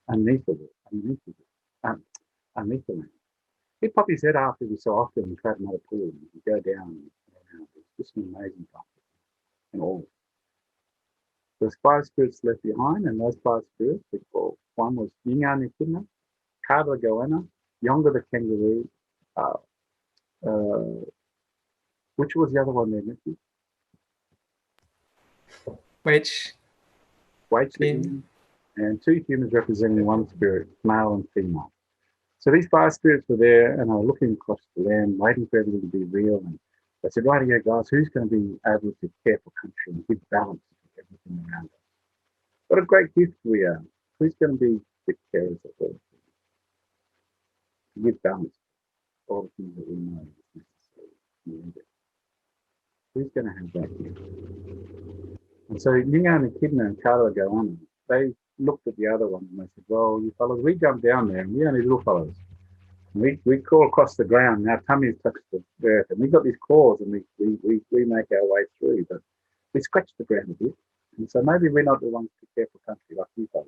underneath the land. He'd pop his head up every so often and try another pool and he'd go down and around. It was just an amazing time. And all. There's 5 spirits left behind, and those 5 spirits, one was Yinga Nikina, Kaba Goanna, Yonga the kangaroo, which was the other one there, Nicky? Which? And 2 humans representing 1 spirit, male and female. So these 5 spirits were there, and they were looking across the land, waiting for everything to be real. And they said, right here, guys, who's going to be able to care for country and give balance to everything around us? What a great gift we are. Who's going to be the carers of all things? To give balance to all the things that we know is necessary. Who's going to have that gift? And so Yinga and Echidna and Kala go on. They looked at the other one and they said, well, you fellows, we jumped down there and we only little fellows. And we crawl across the ground and our tummies touch the earth and we got these claws and we make our way through, but we scratch the ground a bit. And so maybe we're not the ones to care for country like you fellows.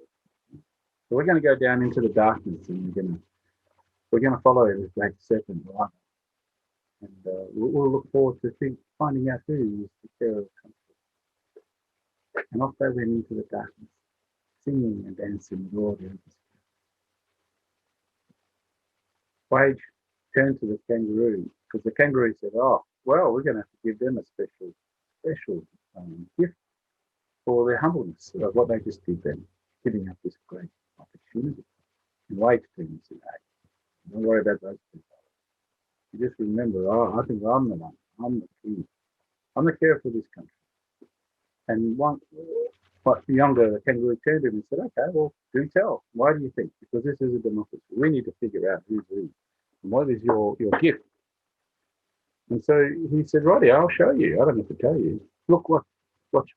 So we're going to go down into the darkness and we're going to follow this great serpent, right? And we'll look forward to finding out who is the care of the country. And off they went into the darkness, singing and dancing with all the others. Wage turned to the kangaroo, because the kangaroo said, oh, well, we're going to have to give them a special gift for their humbleness of what they just did then, giving up this great opportunity. And Wage turned and said, hey, don't worry about those people. You just remember, oh, I think I'm the one. I'm the king. I'm the carer for this country. And the younger kangaroo turned to him and said, okay, well, do tell. Why do you think? Because this is a democracy. We need to figure out who's who. And what is your gift? And so he said, righty, I'll show you. I don't have to tell you. Look, watch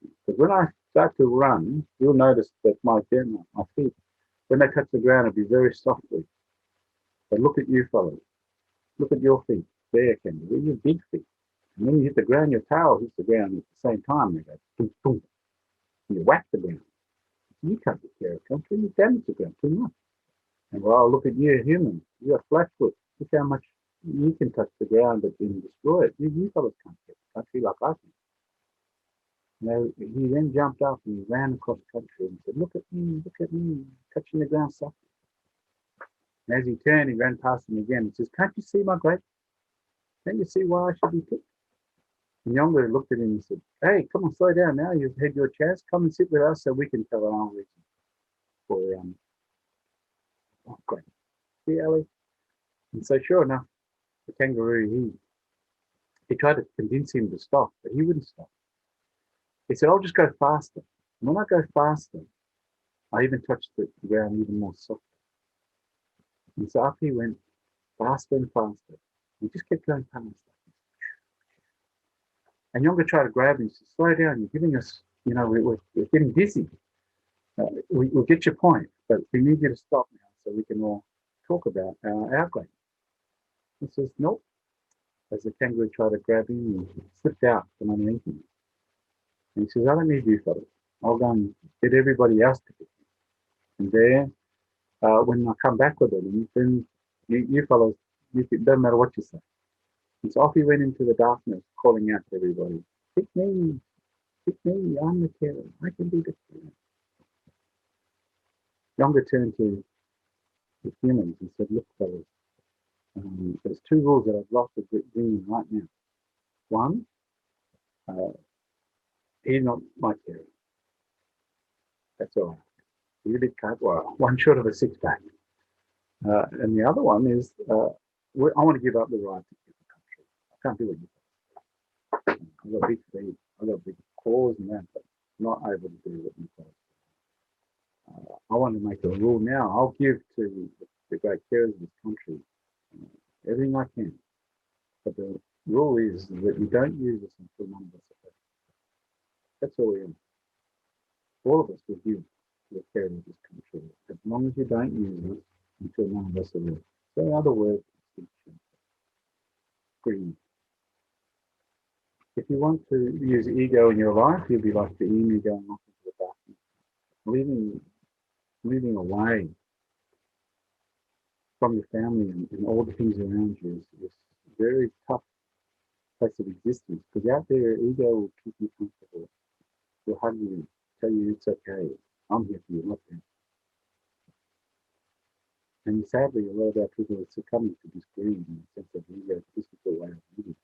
me. Because when I start to run, you'll notice that my feet, when they touch the ground, it'll be very softly. But look at you, fellas. Look at your feet. There, kangaroo, your big feet. And when you hit the ground, your tail hits the ground at the same time. They go, boom, boom. And you whack the ground. You can't take care of country. You damage the ground too much. And well, look at you, human. You got flat foot. Look how much you can touch the ground but didn't destroy it. You fellas can't get the country like I can. Now, he then jumped up and he ran across country and said, look at me, touching the ground softly. And as he turned, he ran past him again and says, can't you see my great? Can't you see why I should be picked? And Younger looked at him and said, hey, come on, slow down now. You've had your chance. Come and sit with us so we can tell our own reason for great. See, Ellie? And so sure enough, the kangaroo, he tried to convince him to stop, but he wouldn't stop. He said, I'll just go faster. And when I go faster, I even touch the ground even more softly. And so up he went faster and faster. He just kept going past. And Younger tried to grab him. He said, slow down, you're giving us, we're getting dizzy. We'll get your point, but we need you to stop now so we can all talk about our great. He says, nope. As the kangaroo tried to grab him, he slipped out from underneath him. And he says, I don't need you fellas. I'll go and get everybody else to get you. And there, when I come back with it, then you fellas, it doesn't matter what you say. And so off he went into the darkness, calling out to everybody, pick me, I'm the carer, I can be the carer. Younger turned to the humans and said, look fellas, there's two rules that I'd like to bring in right now. One, he's not my carer. That's all right. He's a bit cut, well, one short of a six-pack. And the other one is, I want to give up the right to keep the country. I can't do it. I've got big feet, I've got big claws and that, but I'm not able to do what you guys. I want to make a rule now. I'll give to the great carers of this country everything I can. But the rule is that you don't use us until none of us are perfect. That's all we are. All of us will give to the care of this country as long as you don't use us until none of us are there. So in other words, greed. If you want to use ego in your life, you'll be like the emu going off into the darkness, moving away from your family and all the things around you is very tough place of existence, because out there, ego will keep you comfortable. Will hug you, tell you it's okay. I'm here for you, not them. And sadly, a lot of our people are succumbing to this greed and sense of ego, difficult way of living.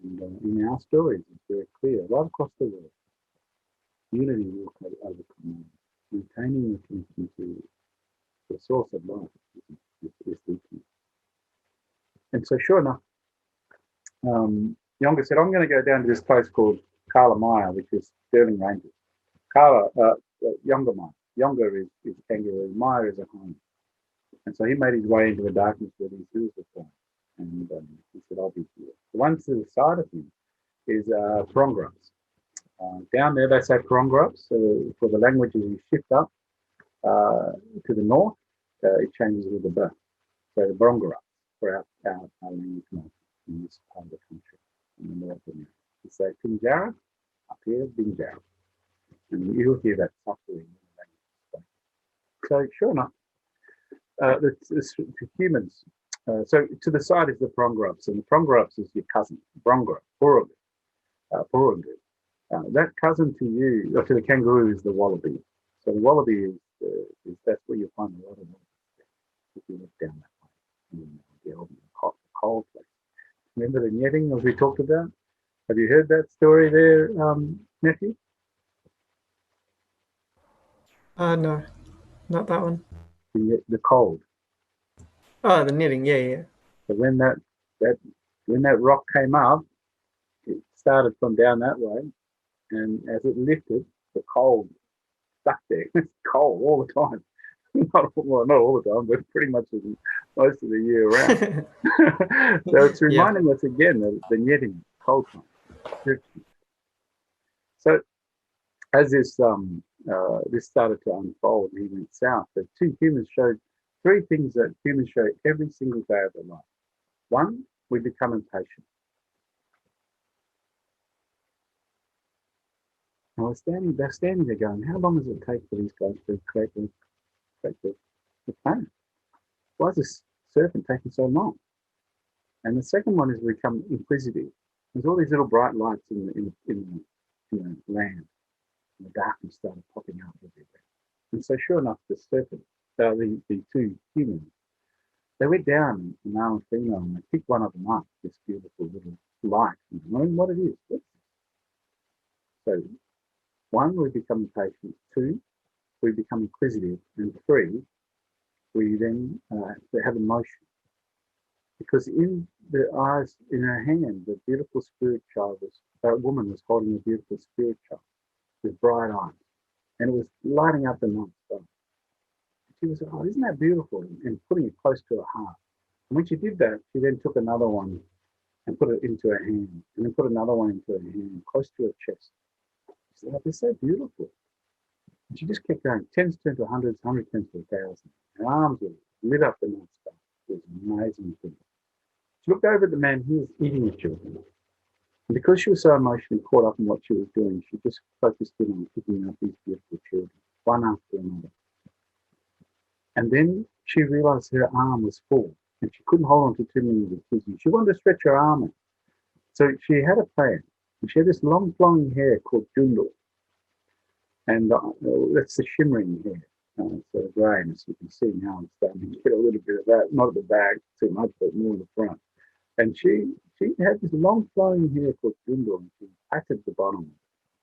And in our stories, it's very clear, right across the world, unity will overcome. Maintaining the connection to the source of life is the key. And so, sure enough, Younger said, I'm going to go down to this place called Kalamaya, which is Stirling Ranges. Younger is kangaroo, Maya is a home. And so he made his way into the darkness where these hills were formed. And he said, I'll be here. The one to the side of him is Prongrubs. Down there, they say Prongrubs. So for the languages, you shift up to the north, it changes with the birth. So the Prongrubs for our language north in this part of the country, in the north of America. You say Pinjarra, up here, Binjarra. And you'll hear that subtly in the language. So sure enough, the humans, so to the side is the Prongrubs, and the Prongrubs is your cousin, Purungu. That cousin to you, or to the kangaroo, is the wallaby. So the wallaby is that's where you find a lot of wallabies if you look down that way in the old hot, cold place. Remember the netting as we talked about? Have you heard that story there, Matthew? No, not that one. The cold. Oh, the knitting. Yeah, yeah. So when that rock came up, it started from down that way, and as it lifted, the cold stuck there. It's cold all the time. Not all the time, but pretty much most of the year round. So it's reminding us again of the netting, cold time. So as this started to unfold, he went south. The two humans showed three things that humans show every single day of their life. One, we become impatient. And they're standing there going, how long does it take for these guys to create the planet? Why is this serpent taking so long? And the second one is we become inquisitive. There's all these little bright lights in the land. And the darkness started popping up everywhere. And so sure enough, the serpent, the two humans, they went down, male and female, and they picked one of them up, this beautiful little light, and knowing what it is. So, one, we become impatient. Two, we become inquisitive. And three, we then have emotion. Because in the eyes, in her hand, the beautiful spirit child that woman was holding a beautiful spirit child with bright eyes. And it was lighting up the night sky. She was like, oh, isn't that beautiful? And putting it close to her heart. And when she did that, she then took another one and put it into her hand, and then put another one into her hand, close to her chest. She said, oh, they're so beautiful. And she just kept going. Tens turned to hundreds, hundreds turned to 1,000. Her arms were lit up the night sky. It was an amazing thing. She looked over at the man who was eating the children. And because she was so emotionally caught up in what she was doing, she just focused in on picking up these beautiful children, one after another. And then she realized her arm was full and she couldn't hold on to too many of the kids. She wanted to stretch her arm out. So she had a plan. And she had this long flowing hair called jundle. And that's the shimmering hair. So grey, and as you can see now, I'm starting to get a little bit of that, not at the back too much, but more in the front. And she had this long flowing hair called jundle, and she patted the bottom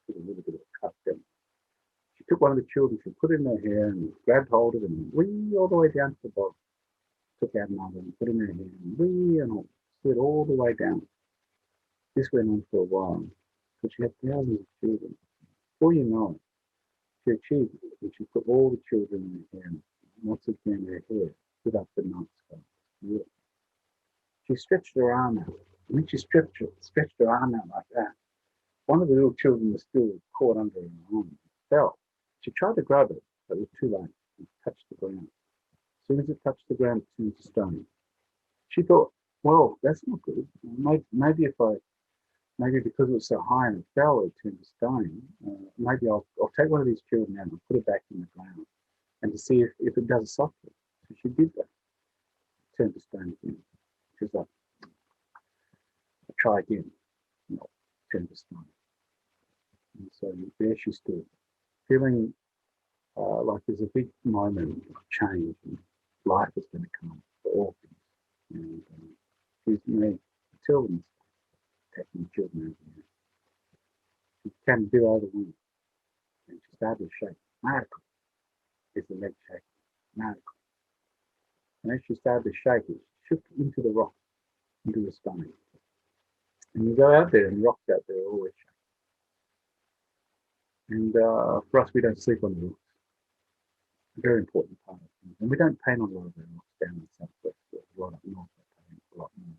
with a little bit of a cut down. She took one of the children, she put it in her hair and grabbed hold of it and wee all the way down to the bottom. Took out another and put it in her hair and wee and slid all the way down. This went on for a while. So she had thousands of children. Before you know it, she achieved it. And she put all the children in her hair. And once again, her hair stood up the night sky. Beautiful. She stretched her arm out. And when she stretched her arm out like that, one of the little children was still caught under her arm and fell. She tried to grab it, but it was too late. It touched the ground. As soon as it touched the ground, it turned to stone. She thought, well, that's not good. Maybe because it was so high and it fell, it turned to stone. Maybe I'll take one of these children out and put it back in the ground and to see if it does a soft thing. So she did that. It turned to stone again. She was like, I'll try again. No, turned to stone. And so there she stood, feeling like there's a big moment of change and life is going to come for all things. And she's made children, taking the children over there. She came a bit overwhelmed and she started to shake. Miracle is the leg shaking. Miracle. And as she started to shake, it shook into the rock, into the stone. And you go out there and rocks out there are always shaking. And for us, we don't sleep on the rocks. A very important part of things. And we don't paint on a lot of our rocks down in the southwest, but a lot up north, they paint a lot more.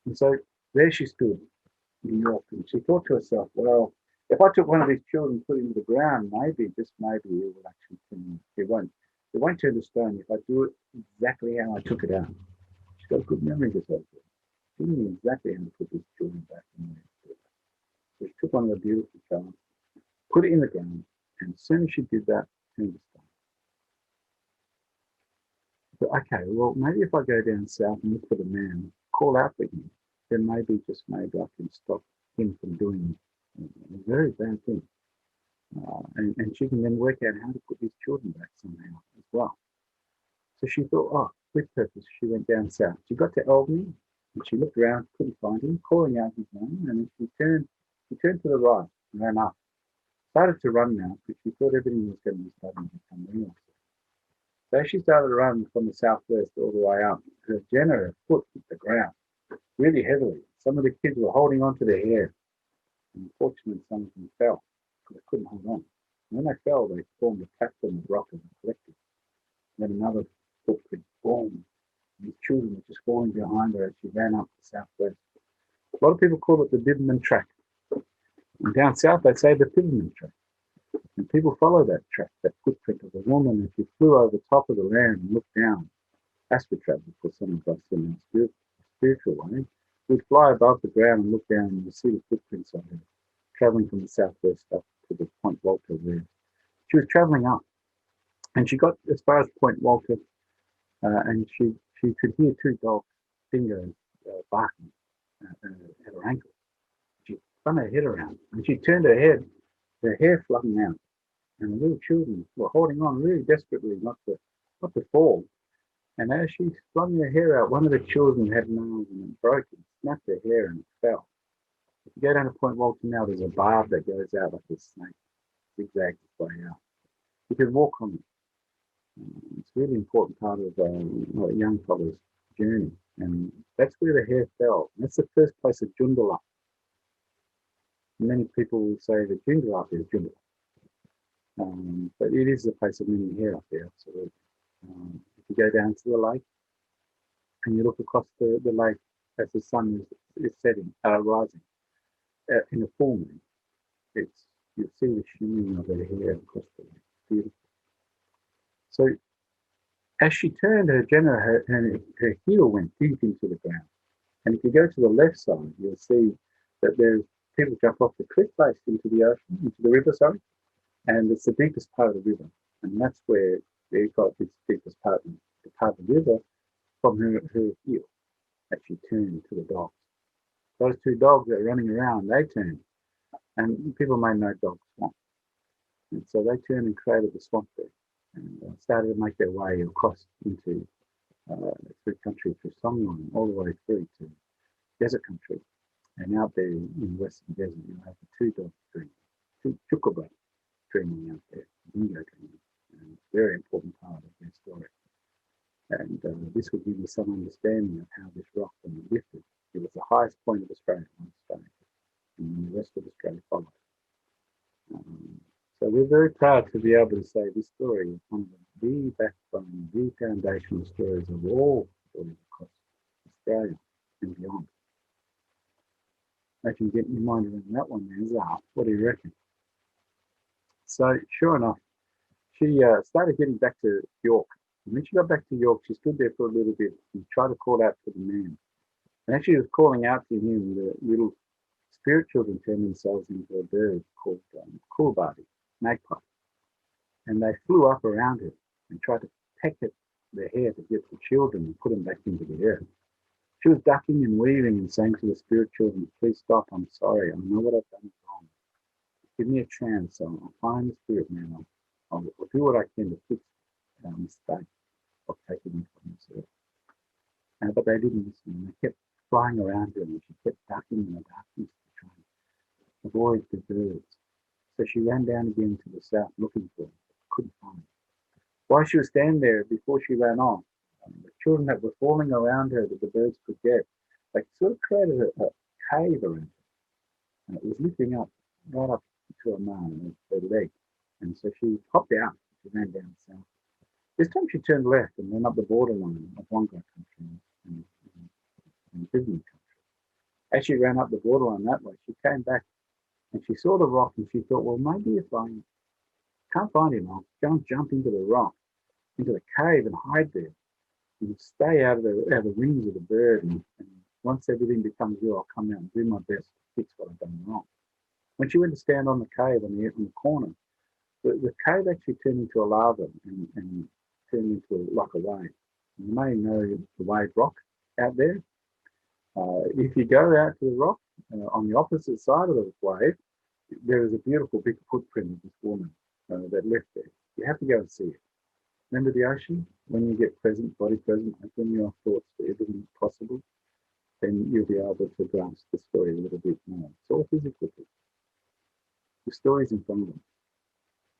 And so there she stood in York, and she thought to herself, well, if I took one of these children and put it into the ground, maybe, just maybe, it will actually turn. It won't turn to stone if I do it exactly how I took it out. She's got a good memory of herself. She knew exactly how to put these children back in there. So she took one of the beautiful children, put it in the ground, and as soon as she did that, it turned to stone. But okay, well, maybe if I go down south and look for the man, call out for him, then maybe, just maybe, I can stop him from doing A very bad thing. And she can then work out how to put these children back somehow as well. So she thought, oh, with purpose, she went down south. She got to Albany and she looked around, couldn't find him, calling out his name, and then she turned to the right and ran up. Started to run now because she thought everything was going to be starting to become real. So as she started to run from the southwest all the way up, her foot hit the ground really heavily. Some of the kids were holding on to their hair. And unfortunately, some of them fell because they couldn't hold on. And when they fell, they formed a platform of rock and collected. Then another footprint, boom. These children were just falling behind her as she ran up the southwest. A lot of people call it the Bibbulman track. And down south, they say the Bibbulman track. And people follow that track, that footprint of a woman. If you flew over the top of the land and looked down, astral travel for some of us in our spiritual way, we'd fly above the ground and look down and you see the footprints of her, traveling from the southwest up to the Point Walter there. She was traveling up, and she got as far as Point Walter, and she could hear two dogs, dingoes, barking at her ankle. She spun her head around, and she turned her head, her hair fluffing out, and the little children were holding on really desperately not to fall. And as she flung her hair out, one of the children had nails and it broke and snapped her hair and it fell. If you go down to Point Walter now, there's a barb that goes out like a snake, zigzags its way out. You can walk on it. It's a really important part of a young fella's journey. And that's where the hair fell. That's the first place of Joondalup. Many people will say that Joondalup is Joondalup. But it is the place of many hair up there, absolutely. If you go down to the lake and you look across the lake as the sun is setting, rising in a full moon, you'll see the shimmering of her hair across the lake. Beautiful. So as she turned, her heel went deep into the ground. And if you go to the left side, you'll see that there's people jump off the cliff face into the ocean, into the river, sorry. And it's the deepest part of the river. And that's where they got its deepest part, the part of the river from her heel that she turned to the dogs. Those two dogs that are running around, they turned. And people may know dog swamp. And so they turned and created the swamp there and started to make their way across into through country, through Songline, all the way through to desert country. And out there in the western desert, you'll have the two dogs dreaming, two chukabra dreaming out there, dingo dreaming. And it's a very important part of their story. And this will give you some understanding of how this rock, when it lifted, it was the highest point of Australia, and the rest of Australia followed. So we're very proud to be able to say this story is one of the backbone, the foundational stories of all stories across Australia and beyond. I can get your mind around that one there, Zara. What do you reckon? So sure enough, she started getting back to York. And when she got back to York, she stood there for a little bit and tried to call out to the man. And as she was calling out to him, the little spirit children turned themselves into a bird called Coolbardie, magpie. And they flew up around her and tried to peck at their hair to get the children and put them back into the air. She was ducking and weaving and saying to the spirit children, please stop, I'm sorry, I know what I've done wrong. Give me a chance, I'll find the spirit man, I'll do what I can to fix our mistake of taking me from this earth. But they didn't listen. They kept flying around her and she kept ducking in the darkness to try and avoid the birds. So she ran down again to the south looking for them, but couldn't find them. While she was standing there, before she ran off, the children that were falling around her that the birds could get, they sort of created a cave around her. And it was lifting up right up to her mane, her leg. And so she hopped out. She ran down south. This time she turned left and went up the borderline of Wonga country and Bibbulman country. As she ran up the borderline that way, she came back and she saw the rock and she thought, well, maybe if I can't find him, I'll go and jump into the rock, into the cave and hide there and stay out of the wings of the bird. And once everything becomes real, I'll come out and do my best to fix what I've done wrong. When she went to stand on the cave on the corner, the cave actually turned into a lava and turned into like a wave. You may know the wave rock out there. If you go out to the rock on the opposite side of the wave, there is a beautiful big footprint of this woman that left there. You have to go and see it. Remember the ocean? When you get present, body present, open your thoughts to everything possible, then you'll be able to grasp the story a little bit more. It's all physical. The story's in front of them.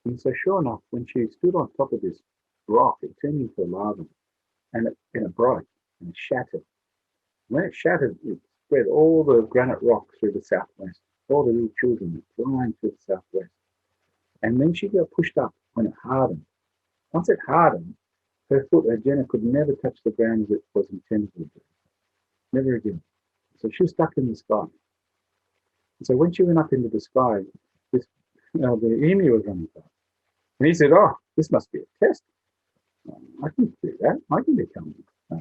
And so sure enough, when she stood on top of this rock, it turned into a lava, and it broke, and it shattered. When it shattered, it spread all the granite rocks through the southwest. All the little children were flying through the southwest. And then she got pushed up when it hardened. Once it hardened, her foot, her Jenna, could never touch the ground as it was intended to do. Never again. So she was stuck in the sky. And so when she went up into the sky, the emu was running past. And he said, "Oh, this must be a test. I can do that. I can become a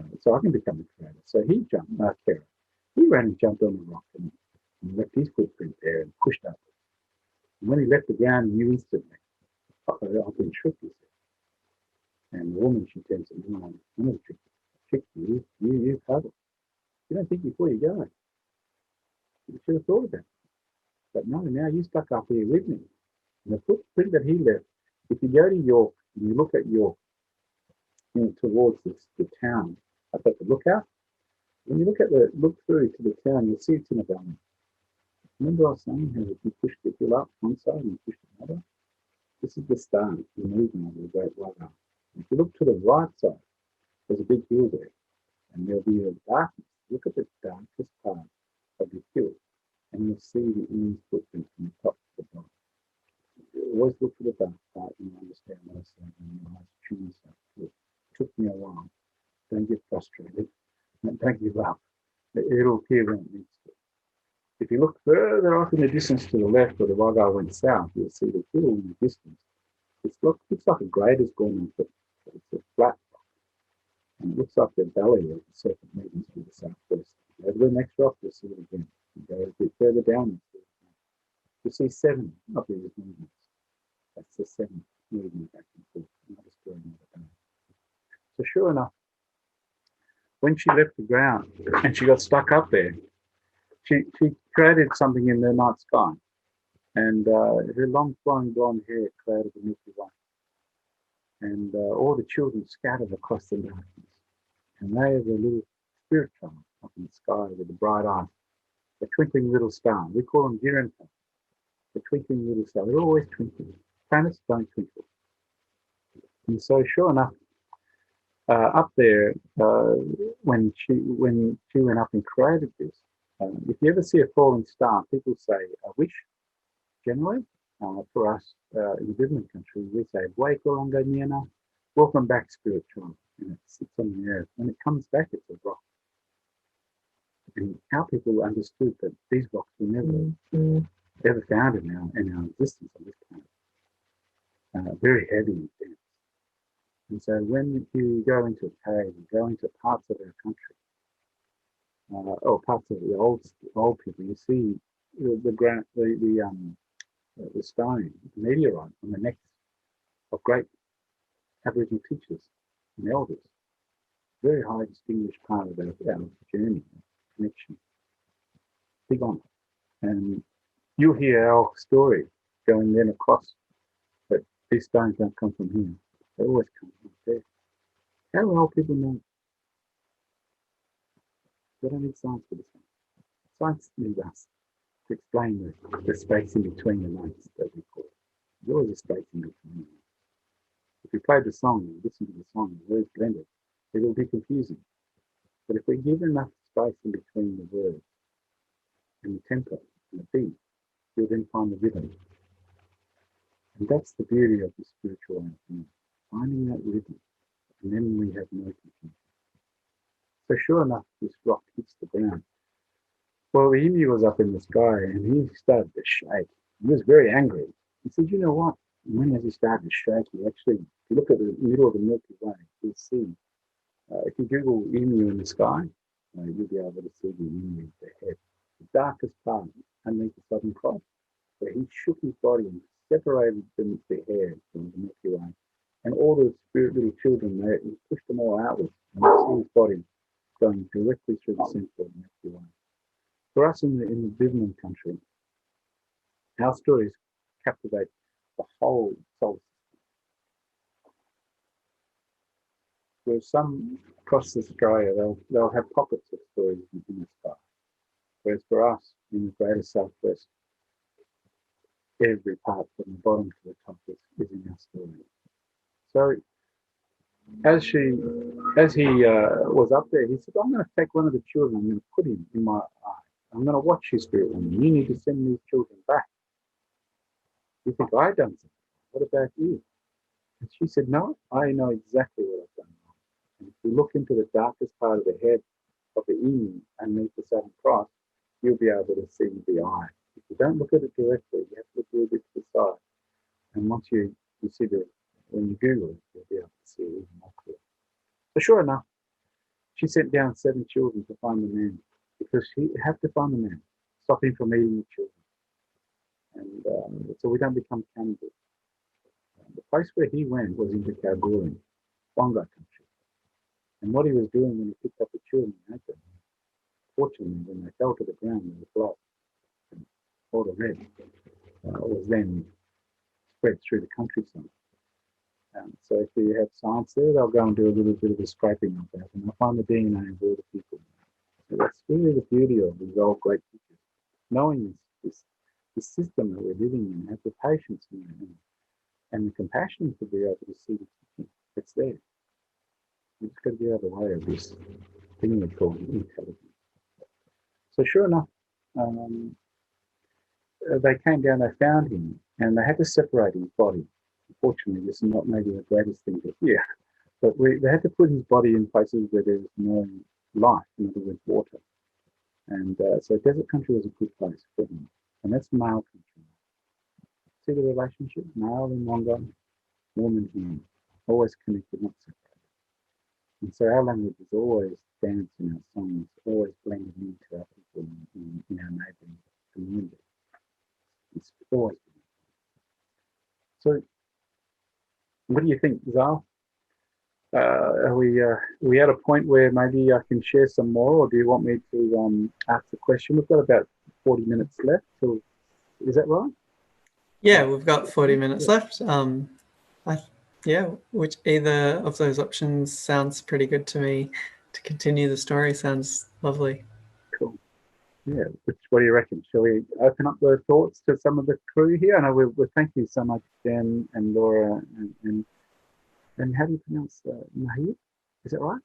creator." So he jumped, he ran and jumped on the rock and left his footprint there and pushed up. And when he left the ground, he knew instantly, "I've been tricked," he said. And the woman, she turns to him, "I'm not tricked you. You covered. You don't think before you go. You should have thought about it. But no, now you're stuck up here with me." And the footprint that he left, if you go to York and you look at York, towards the town up at the lookout, when you look through to the town, you'll see it's in a valley. Remember I was saying how if you push the hill up one side and you push another? This is the start, the movement of the Great Wagga. If you look to the right side, there's a big hill there, and there'll be a darkness. Look at the darkest part of the hill, and you'll see the immense footprint from the top to the bottom. You always look for the dark part and you understand what I say, and you always tune yourself to it. It took me a while. Don't get frustrated. Don't give up. It'll appear when it needs to. If you look further off in the distance to the left, where the Wagga went south, you'll see the hill in the distance. It looks like a grader's gone off it. It's a flat rock. And it looks like the valley of the serpent meetings to the southwest. Go to the next rock, you'll see it again. You go a bit further down, you'll see 7 of these movements. That's the 7th movement back and forth. Not a story, not a day. So sure enough, when she left the ground and she got stuck up there, she created something in the night sky. And her long flowing blonde hair created the Milky Way. And all the children scattered across the darkness. And they are the little spirit child up in the sky with the bright eyes, the twinkling little star. We call them Giranpa, the twinkling little star. They're always twinkling. Planets don't twinkle. And so sure enough, up there, when she went up and created this, if you ever see a falling star, people say a wish. Generally, for us in the Bibbulman country, we say "Wakolanga Niana," welcome back, spirit child. And it sits on the earth. When it comes back, it's a rock. And our people understood that these rocks were never ever found in our existence on this planet. Very heavy and dense. And so when you go into a cave and go into parts of our country, or parts of the old people, you see the stone, the meteorite on the necks of great Aboriginal teachers and elders. Very high distinguished part of our journey, connection. Big on it. And you'll hear our story going then across, but these stones don't come from here. They always come from there. How do old people know? They don't need science for this one. Science needs us to explain the space in between the notes that we call it. There's always a space in between. If you play the song and listen to the song, the words blended, it will be confusing. But if we give enough space in between the words and the tempo and the beat, you'll then find the rhythm. And that's the beauty of the spiritual life, finding that rhythm, and then we have no confusion. So sure enough, this rock hits the ground. Well, the emu was up in the sky and he started to shake. He was very angry. He said, "You know what? When he started to shake, he actually, if you look at the middle of the Milky Way, you'll see, if you Google emu in the sky, you'll be able to see the emu with the head, the darkest part underneath the Southern Cross, where he shook his body and separated the hair from the Milky Way. And all the spirit little children, he pushed them all outwards, and you see his body going directly through the centre of the Milky Way. For us in the Bibbulman country, Our stories captivate the whole soul system. Whereas some across Australia, they'll have pockets of stories in the sky. Whereas for us, in the greater southwest, every part from the bottom to the top is in our story. So as he was up there, he said, "I'm going to take one of the children. I'm going to put him in my eye. I'm going to watch his spirit woman. You need to send these children back. You think I've done something? What about you?" And she said, "No, I know exactly what I've done wrong. And if you look into the darkest part of the head of the emu underneath the Southern Cross, you'll be able to see the eye. If you don't look at it directly, you have to look a little bit to the side. And once you see when you Google it, you'll be able to see it even more clearly." So sure enough, she sent down 7 children to find the man, because she had to find the man, stop him from eating the children. And so we don't become cannibals. The place where he went was into Kalgoorlie, Wonga country. And what he was doing when he picked up the children and ate them, fortunately, when they fell to the ground, they were blood. And all the red was then spread through the countryside. So if you have science there, they'll go and do a little bit of a scraping of that, and they'll find the DNA of all the people. So that's really the beauty of these old great teachers, knowing this system that we're living in, have the patience and the compassion to be able to see the teaching that's there. You've just got to get out of the way of this thing we call intelligence. So sure enough, they came down, they found him, and they had to separate his body. Unfortunately, this is not maybe the greatest thing to hear, but they had to put his body in places where there was no life, in other words, water. And so desert country was a good place for him. And that's male country. See the relationship? Male in Wonga, woman in, always connected, not separated. And so our language is always dance in our songs, always blended into our people in our neighbouring community. It's always been. So what do you think, Zal? Are we at a point where maybe I can share some more, or do you want me to ask the question? We've got about 40 minutes left. So is that right? Yeah, we've got 40 minutes left. Which either of those options sounds pretty good to me. To continue the story sounds lovely. Cool. Yeah, what do you reckon? Shall we open up the thoughts to some of the crew here? And we'll thank you so much, Jen and Laura, and how do you pronounce Mahir? Is that right?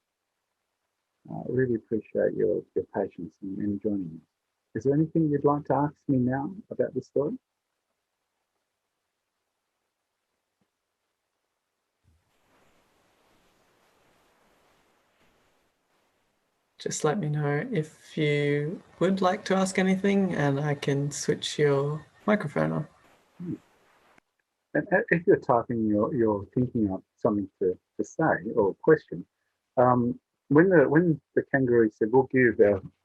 I really appreciate your patience in joining us. Is there anything you'd like to ask me now about the story? Just let me know if you would like to ask anything, and I can switch your microphone on. And if you're typing, you're thinking of something to say or question. When the kangaroo said, "We'll give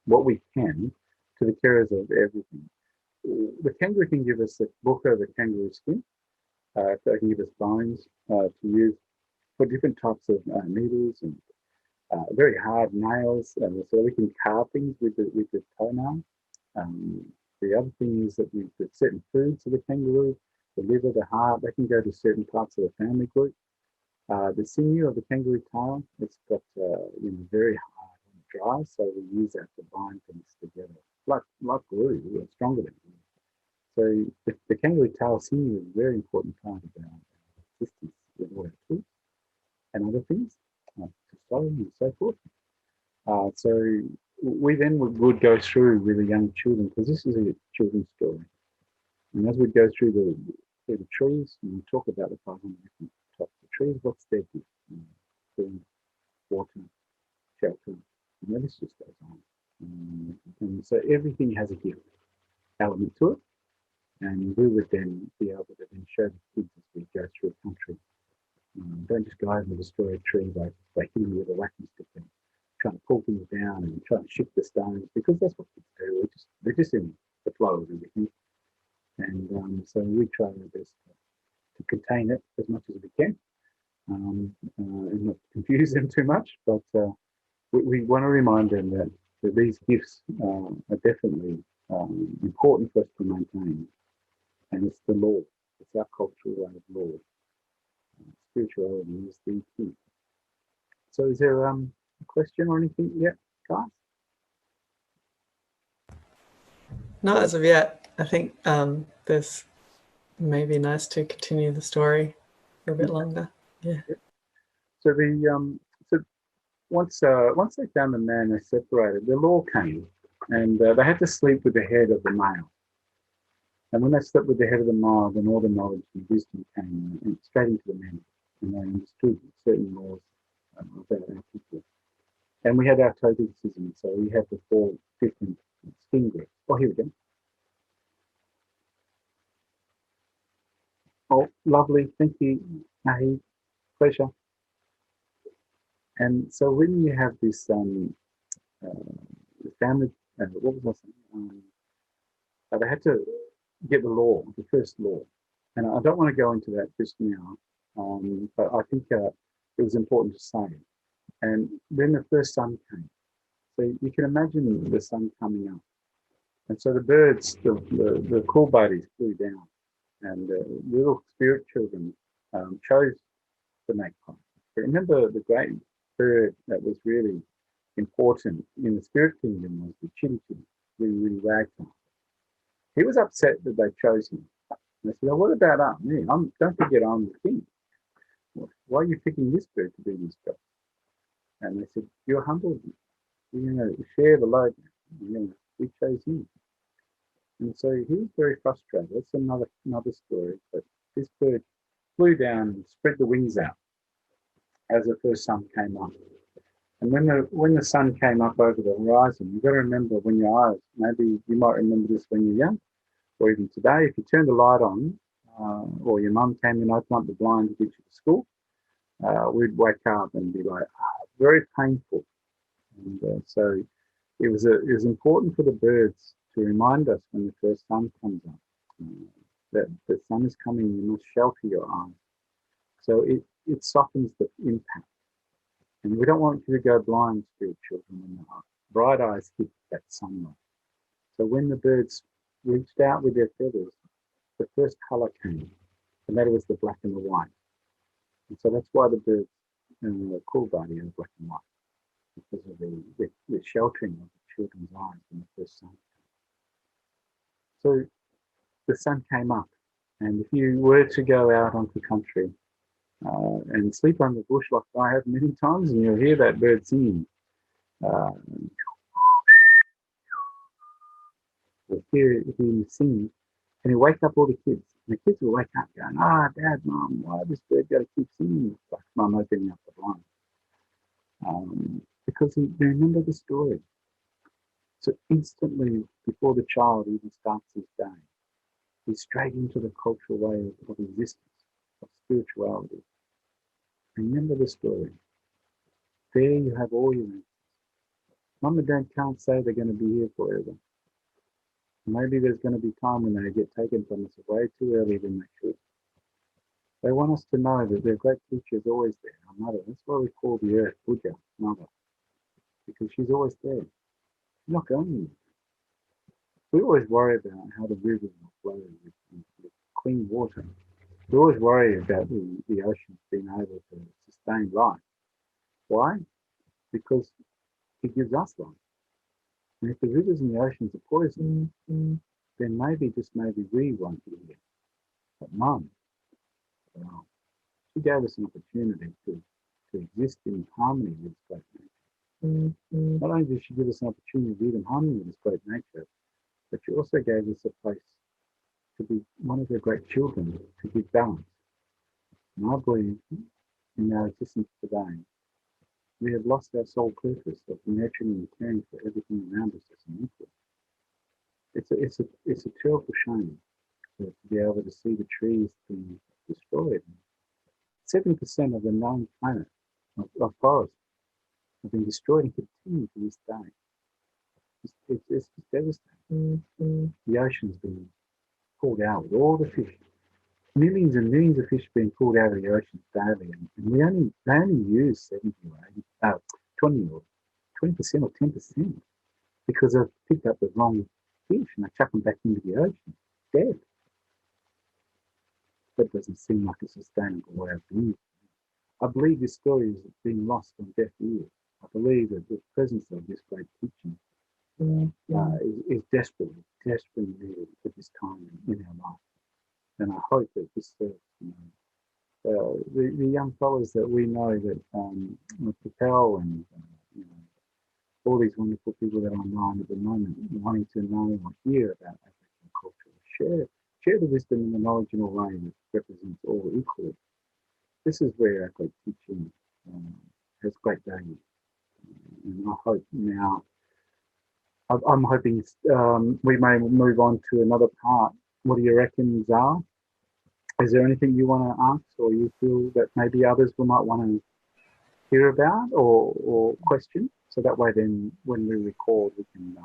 what we can to the carers of everything," the kangaroo can give us a book of the kangaroo skin. They can give us bones to use for different types of needles and very hard nails, so we can carve things with the toenail. The other thing is that we've got certain foods of the kangaroo, the liver, the heart, they can go to certain parts of the family group. The sinew of the kangaroo tail, it's got very hard and dry, so we use that to bind things together, like glue, or stronger than glue. So the kangaroo tail sinew is a very important part of our existence with all our tools and other things, like sewing and so forth. So we then would go through with the young children, because this is a children's story. And as we go through the trees, and we talk about the 500 different types of trees, what's their gift? Food, water, shelter, and the list just goes on. And so everything has a gift element to it. And we would then be able to then show the kids as we go through the country. Don't just go over the story of trees by hitting with a whacking stick and trying to pull things down and trying to shift the stones, because that's what kids do. They're just in the flow of everything. And so we try our best to contain it as much as we can, and not confuse them too much. But we want to remind them that these gifts are definitely important for us to maintain. and it's the law. It's our cultural way of law. Spirituality is the key. So is there a question or anything yet, guys? Not as of yet. I think there's maybe nice to continue the story for a bit longer. Yeah. So so once they found the man, they separated. The law came, and they had to sleep with the head of the male. And when they slept with the head of the male, then all the knowledge and wisdom came and straight into the men, and they understood certain laws about our people. And we had our totemism, so we had the 4 different skin groups. Oh, here we go. Oh, lovely. Thank you, Mahi. Pleasure. And so when you have this family, what was I saying? They had to get the law, the first law. And I don't want to go into that just now, but I think it was important to say. And then the first sun came. So you can imagine the sun coming up. And so the birds, the cool buddies flew down, and the little spirit children chose the magpie. But remember, the great bird that was really important in the spirit kingdom was the chinchil, really ragtime. He was upset that they chose him. And they said, "Well, what about me? Don't forget I'm the king. Why are you picking this bird to do this job?" And they said, "You're humble. You're going to share the load. We chose you." And so he was very frustrated. That's another story. But this bird flew down and spread the wings out as the first sun came up. And when the sun came up over the horizon, you've got to remember when your eyes, maybe you might remember this when you're young, or even today, if you turned the light on, or your mum came and opened up the blind to get you to school, we'd wake up and be like, very painful. And so it was important for the birds to remind us when the first sun comes up that the sun is coming. You must shelter your eyes. So it softens the impact. And we don't want you to go blind, spirit children, when the bright eyes hit that sunlight. So when the birds reached out with their feathers, the first colour came, and that was the black and the white. And so that's why the birds and the cool body are black and white, because of the sheltering of the children's eyes when the first sun came. So the sun came up, and if you were to go out onto country and sleep under the bush like I have many times, and you'll hear that bird singing, you'll hear him sing, and he'll wake up all the kids. And the kids will wake up going, Dad, Mum, why this bird got to keep singing? It's like Mum opening up the blind. Because they remember the story. So instantly, before the child even starts his day, he's straight into the cultural way of existence, of spirituality. Remember the story. There you have all your answers. Mum and Dad can't say they're going to be here forever. Maybe there's going to be time when they get taken from us way too early than they should. They want us to know that their great teacher is always there, our mother. That's why we call the earth Buddha, mother, because she's always there. She's not going anywhere. We always worry about how the rivers will flow with clean water. We always worry about the oceans being able to sustain life. Why? Because it gives us life. And if the rivers and the oceans are poisoned, then maybe, just maybe, we won't be here. But Mum, she gave us an opportunity to exist in harmony with this great nature. Not only did she give us an opportunity to live in harmony with this great nature, but she also gave us a place to be one of her great children, to give balance. And I believe in our existence today, we have lost our sole purpose of nurturing and caring for everything around us as an equal. It's a terrible shame to be able to see the trees being destroyed. 7% of the known planet of forests have been destroyed and continue to this day. It's just devastating. The ocean's been pulled out with all the fish. Millions and millions of fish being pulled out of the oceans daily, and they only use 70 or 80, 20% or 10% because they've picked up the wrong fish and they chuck them back into the ocean, dead. that doesn't seem like a sustainable way of being. I believe this story is being lost on deaf ears. I believe that the presence of this great teaching is desperately needed at this time in our life. And I hope that this serves, the young fellows that we know that Propel and all these wonderful people that are online at the moment wanting to know or hear about African culture, share the wisdom and the knowledge in a way that represents all equally. This is where our great teaching has great value. And I hope now, I'm hoping we may move on to another part. What do you reckon, Zara? Is there anything you want to ask, or you feel that maybe others might want to hear about or question? So that way then when we record, we can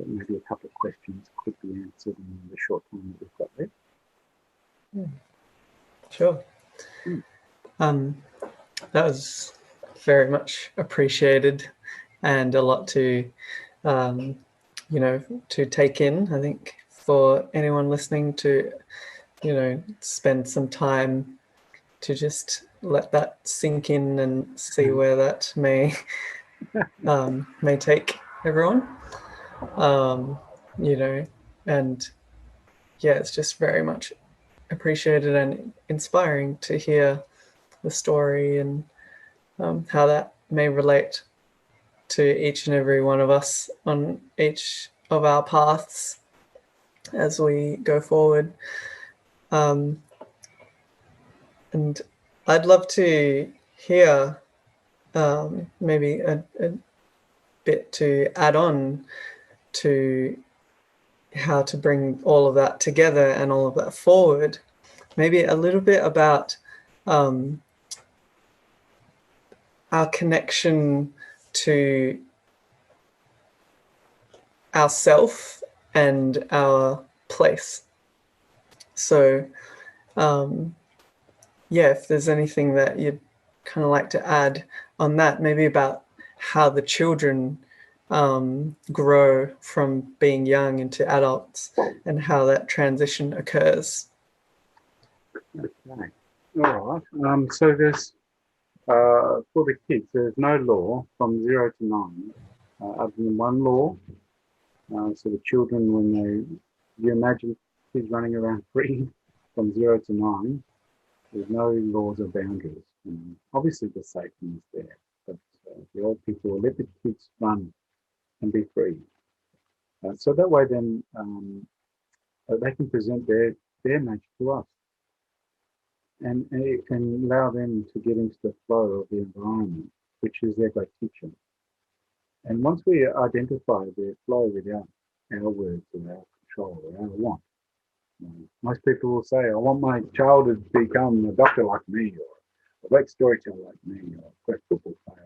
maybe a couple of questions could be answered in the short time that we've got there. Sure. That was very much appreciated and a lot to, to take in. I think for anyone listening to, spend some time to just let that sink in and see where that may take everyone. And yeah, it's just very much appreciated and inspiring to hear the story and how that may relate to each and every one of us on each of our paths as we go forward. And I'd love to hear maybe a bit to add on to how to bring all of that together and all of that forward. Maybe a little bit about our connection to ourself and our place. So, if there's anything that you'd kind of like to add on that, maybe about how the children grow from being young into adults and how that transition occurs. Okay. All right. So there's for the kids, there's no law from 0 to 9, other than one law. So the children, you imagine kids running around free from 0 to 9, there's no laws or boundaries. And obviously the safety is there, but the old people will let the kids run and be free. So that way then they can present their nature to us. And it can allow them to get into the flow of the environment, which is their great teacher. And once we identify their flow without our words or our control or our want, most people will say, I want my child to become a doctor like me, or a great storyteller like me, or a great football player,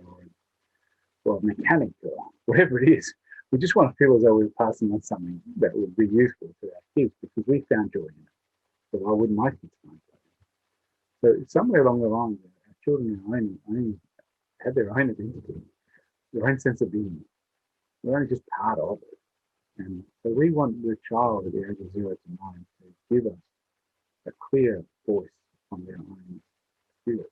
or a mechanic, or whatever it is. We just want to feel as though we're passing on something that would be useful to our kids because we found joy in it. So why wouldn't my kids find joy? So somewhere along the line, our children have their own identity, their own sense of being. They're only just part of it. And so we want the child at the age of 0 to 9 to give us a clear voice on their own spirit.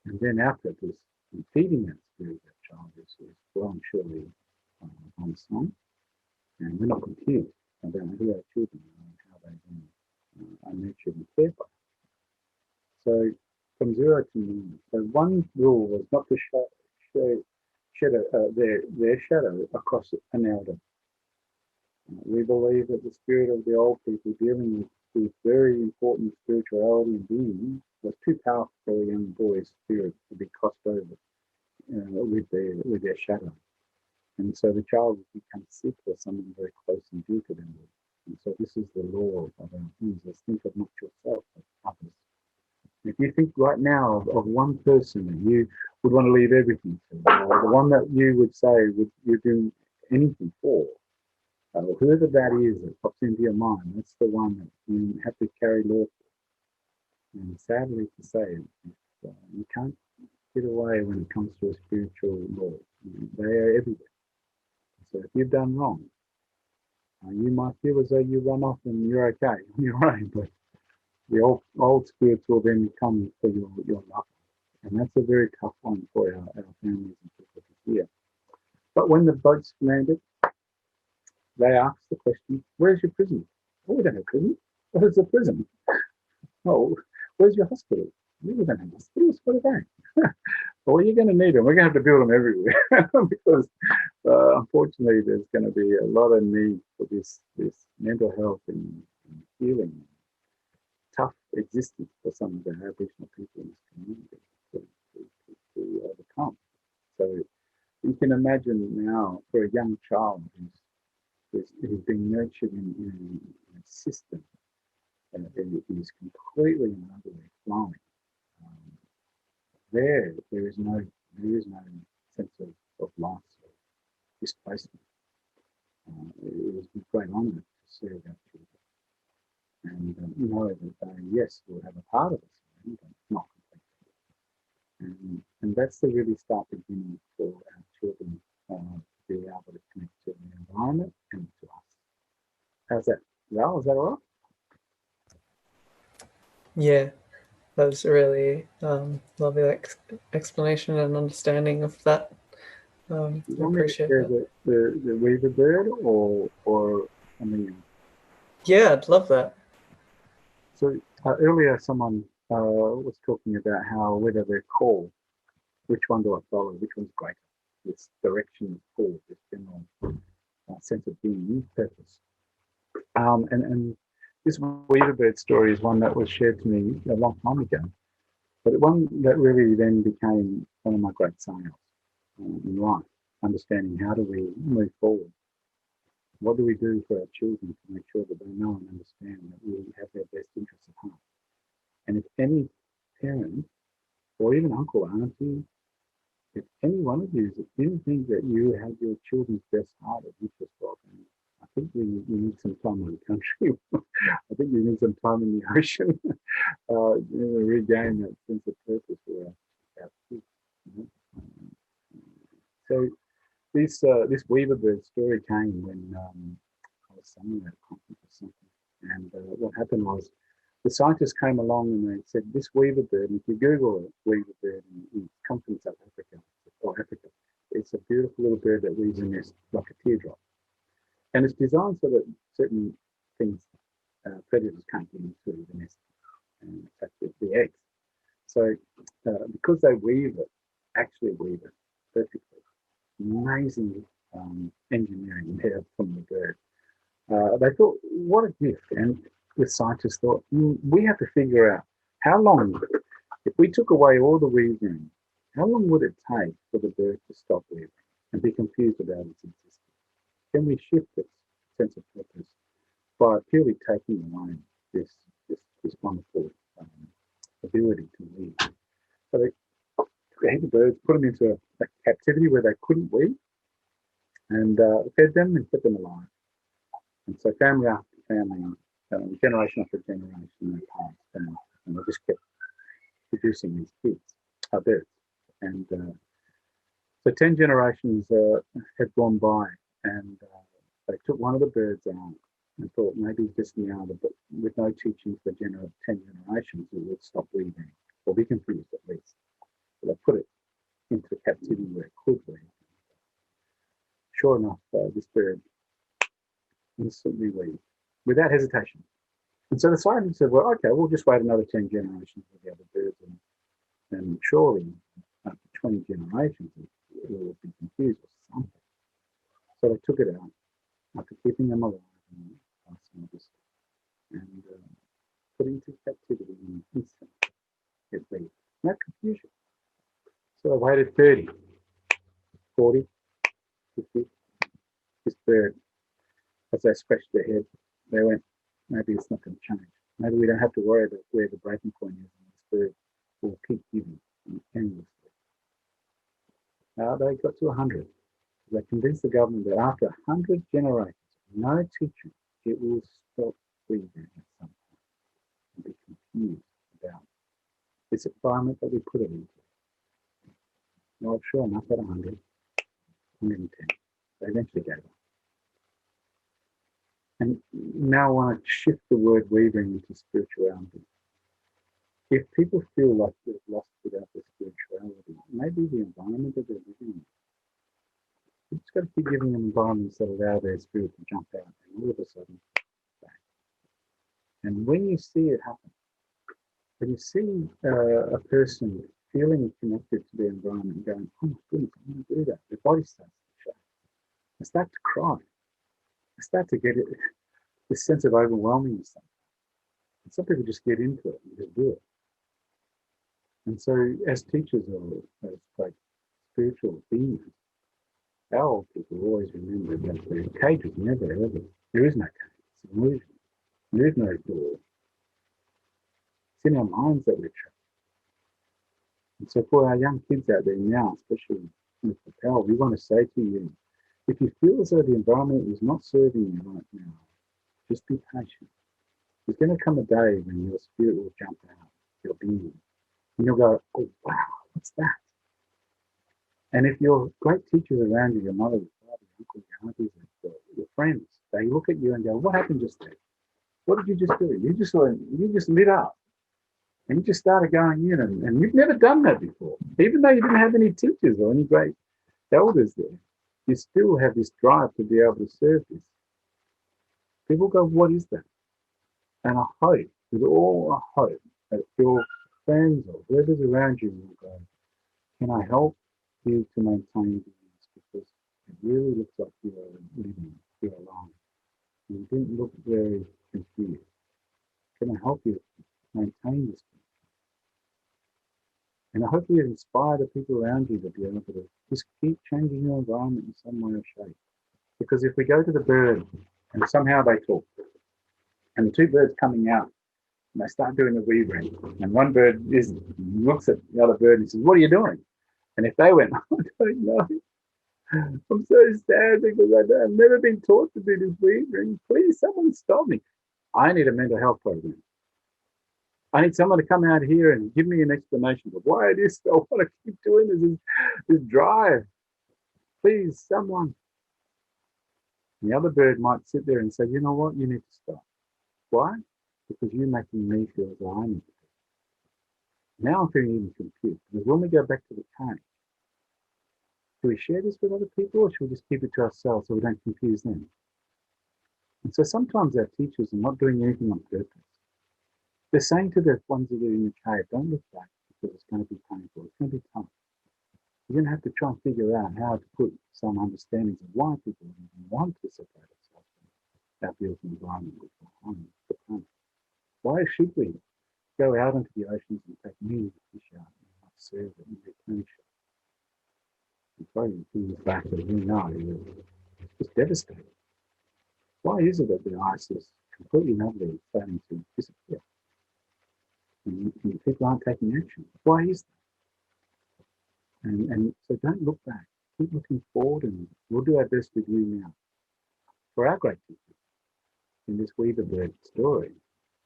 And then our purpose in feeding that spirit, that child is well and surely on song. And we're not confused about who our children are and how they are nurtured and cared for. So from 0 to 9, so one rule was not to shadow their shadow across an elder. We believe that the spirit of the old people dealing with very important spirituality and being was too powerful for a young boy's spirit to be crossed over with their shadow. And so the child would become sick or something very close and dear to them. And so this is the law of our things. Let's think of not yourself, but others. If you think right now of one person that you would want to leave everything to, or the one that you would say you'd do anything for, whoever that is that pops into your mind, that's the one that you have to carry law for. And sadly to say, you can't get away when it comes to a spiritual law. They are everywhere. So if you've done wrong, You might feel as though you run off and you're okay on your own, but the old spirits will then come for your love. And that's a very tough one for our families and people to hear. But when the boats landed, they asked the question, where's your prison? Oh, we don't have prison. What is a prison? Oh, where's your hospital? We don't have hospitals. What are they? Well, you're going to need them. We're going to have to build them everywhere because unfortunately there's going to be a lot of need for this mental health and healing, tough existence for some of the Aboriginal people in this community to overcome. So you can imagine now for a young child who's being nurtured in a system that is completely and utterly flowing. There is no sense of loss or displacement. It was a great honour to serve our children and know that they, yes, will have a part of us, but not completely. And that's the really start beginning for our children to be able to connect to the environment and to us. How's that? Ral, is that all right? Yeah, that was a really lovely explanation and understanding of that. I appreciate that. The weaver bird or something? Yeah, I'd love that. So earlier someone was talking about how whether they're called, which one do I follow, which one's greater? This direction of pull, this general sense of being, purpose. And this weaver bird story is one that was shared to me a long time ago, but one that really then became one of my great sales in life, understanding how do we move forward. What do we do for our children to make sure that they know and understand that we have their best interests at heart? And if any parent or even uncle, auntie, if any one of you didn't think that you have your children's best heart at interest of, I think we need some time in the country. I think we need some time in the ocean to regain that sense of purpose for our kids. So this weaver bird story came when I was somewhere at a conference or something, and what happened was the scientists came along and they said this weaver bird, and if you Google it, weaver bird, and it comes from South Africa or Africa, it's a beautiful little bird that weaves a nest like a teardrop, and it's designed so that certain things, predators can't get into the nest and attack the eggs. So because they actually weave it perfectly. Amazing engineering there from the bird. They thought, what a gift. And the scientists thought, we have to figure out how long, if we took away all the weaving, how long would it take for the bird to stop weaving and be confused about its existence? Can we shift its sense of purpose by purely taking away this wonderful ability to weave? So they took the birds, put them into a captivity where they couldn't weave, and fed them and kept them alive. And so family after family, generation after generation, they passed down, and they just kept producing these birds. And so 10 generations had gone by, and they took one of the birds out and thought maybe just now, but with no teaching for 10 generations, it would stop weaving or be confused at least. So they put it into captivity where it could weave. Sure enough, this bird instantly weaved without hesitation. And so the scientists said, well, okay, we'll just wait another 10 generations with the other birds, and surely after 20 generations, it will be confused or something. So they took it out after keeping them alive and put into captivity in an instant. It leaves. No confusion. So I waited 30, 40, 50. This bird, as they scratched their head, they went, maybe it's not going to change. Maybe we don't have to worry about where the breaking point is, and this bird will keep giving endlessly. They got to 100. They convinced the government that after 100 generations, no teaching, it will stop weaving at some point and be confused about this environment that we put it into. Well, sure enough, at 100, 110, they eventually gave up. And now I want to shift the word weaving into spirituality. If people feel like they've lost without their spirituality, maybe the environment that they're living in, you just got to keep giving them environments that allow their spirit to jump out, and all of a sudden, bang. And when you see it happen, when you see a person feeling connected to their environment and going, oh my goodness, I want to do that, their body starts to shake. They start to cry. They start to get this sense of overwhelming stuff. And some people just get into it and just do it. And so as teachers or as like spiritual beings, our old people always remember that the cage was never ever, there is no cage, it's an illusion. There is no door. It's in our minds that we're trapped. And so for our young kids out there now, especially with Propel, we want to say to you, if you feel as though the environment is not serving you right now, just be patient. There's going to come a day when your spirit will jump out, your being, and you'll go, oh wow, what's that? And if your great teachers around you, your mother, your father, your uncle, your aunties, your friends, they look at you and go, what happened just there? What did you just do? You just lit up. And you just started going in, and you've never done that before. Even though you didn't have any teachers or any great elders there, you still have this drive to be able to serve this. People go, what is that? And I hope, with all I hope, that your friends or whoever's around you will go, can I help you to maintain this? Because it really looks like you're living, you're alive. You didn't look very confused. Can I help you maintain this? And I hope you inspire the people around you to be able to just keep changing your environment in some way or shape. Because if we go to the bird and somehow they talk, and the two birds coming out, and they start doing the weaving, and one bird looks at the other bird and says, what are you doing? And if they went, I don't know, I'm so sad because I've never been taught to do this weaving. Please, someone stop me. I need a mental health program. I need someone to come out here and give me an explanation of why it is I want to keep doing this drive. Please, someone. And the other bird might sit there and say, you know what, you need to stop. Why? Because you're making me feel as though I need to do. Now I'm feeling even confused. Because when we go back to the cage, do we share this with other people, or should we just keep it to ourselves so we don't confuse them? And so sometimes our teachers are not doing anything on purpose. They're saying to the ones that are in the cave, don't look back because it's going to be painful. It's going to be tough. You're going to have to try and figure out how to put some understandings of why people even want to separate ourselves from our beautiful environment with the planet. Why should we go out into the oceans and take millions of fish out and serve it and replenish it? And throwing things back that we know is just devastating. Why is it that the ice is completely and utterly starting to disappear? And people aren't taking action. Why is that? And so don't look back. Keep looking forward, and we'll do our best with you now. For our great teachers, in this Weaver Bird story,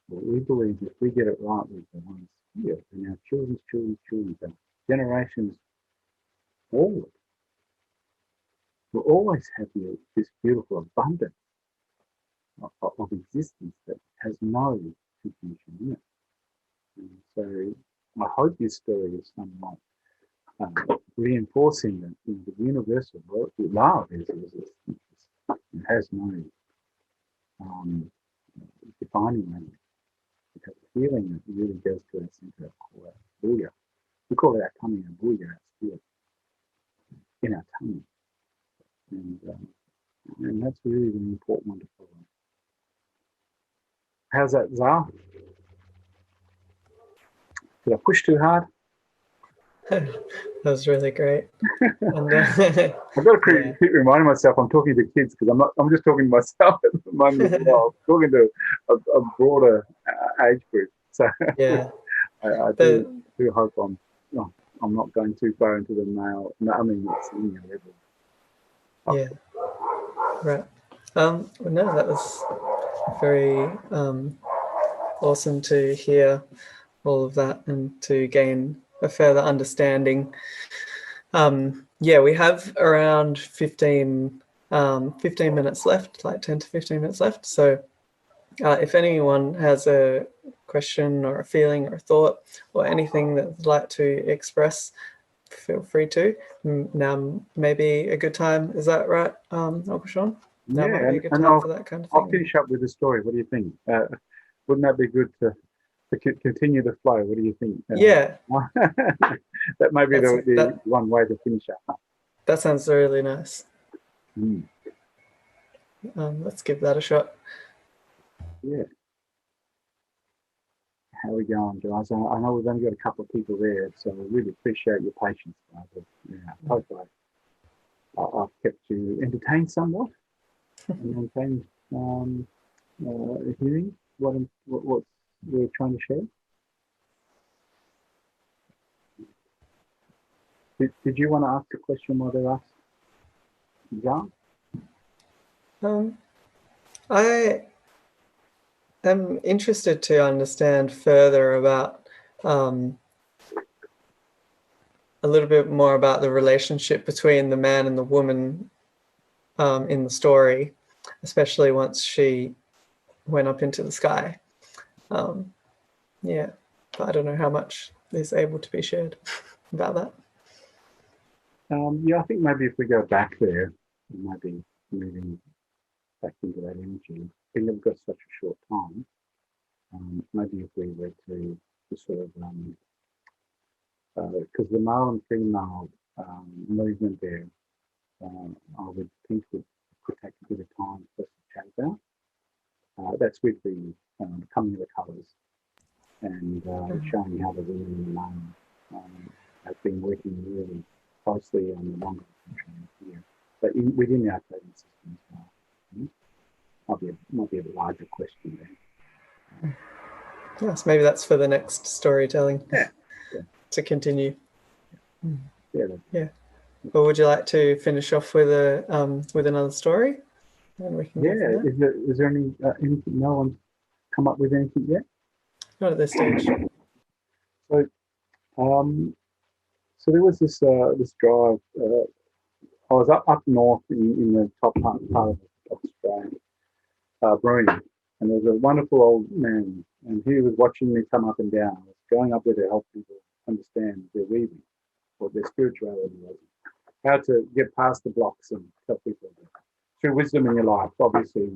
well, we believe if we get it right with the ones here, and our children's the generations forward, we'll always have this beautiful abundance of existence that has no confusion in it. And so I hope this story is somewhat reinforcing that the universal love is it has no defining language. It has a feeling that really goes to our center, our core, our booyah. We call it our tummy, our booyah, our spirit in our tummy. And that's really an important one to follow. How's that, Zal? Did I push too hard? That was really great. And, I've got to keep reminding myself I'm talking to kids because I'm just talking to myself at the moment as well. I'm talking to a broader age group. So yeah, I do hope I'm not going too far into the male. No, I mean, not senior level. Yeah, right. Well, no, that was very awesome to hear all of that and to gain a further understanding. Yeah, we have around 15 15 minutes left, like 10 to 15 minutes left. So if anyone has a question or a feeling or a thought or anything that they'd like to express, feel free to. Now maybe a good time. Is that right, Uncle Shaun? Now might be a good time for that kind of thing. I'll finish up with a story. What do you think? Wouldn't that be good to continue the flow? What do you think? Yeah. That may be the one way to finish up. That sounds really nice. Mm. Let's give that a shot. Yeah. How are we going, guys? I know we've only got a couple of people there, so I really appreciate your patience, guys. Yeah, hopefully I've kept you entertained somewhat and maintained hearing what we're trying to share. Did you want to ask a question while they're asked? Yeah. I am interested to understand further about a little bit more about the relationship between the man and the woman in the story, especially once she went up into the sky. Yeah, but I don't know how much is able to be shared about that. Yeah, I think maybe if we go back there, maybe moving back into that energy. I think we've got such a short time. Maybe if we were to sort of, because the male and female movement there, I would think could take a bit of time for us to chat about. That's with the coming of the colours and showing how the women and the men have been working really closely on the longer function here, but within our trading system as well. Might be a larger question there. Yes, maybe that's for the next storytelling to continue. Yeah. Well, would you like to finish off with another story? And we can Is there anything? No one's come up with anything yet? Not at this stage. So there was this drive. I was up north in the top part of Australia, Bruin, and there was a wonderful old man, and he was watching me come up and down. I was going up there to help people understand their weaving, what their spirituality was, how to get past the blocks and help people through wisdom in your life. Obviously,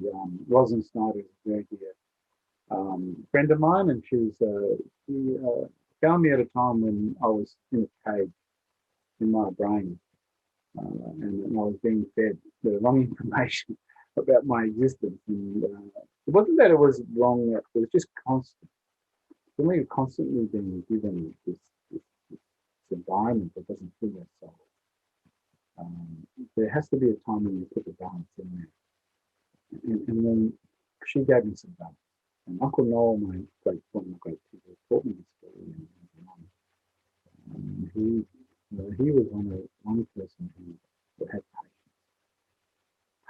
Rosin Snyder is a very dear friend of mine, and she found me at a time when I was in a cage in my brain, and I was being fed the wrong information about my existence. And it wasn't that it was wrong; it was just constant. For me, constantly being given this environment that doesn't feel that soul. There has to be a time when you put the balance in there, and then she gave me some balance. And Uncle Noel, one of my great people, taught me this story. He was one person who had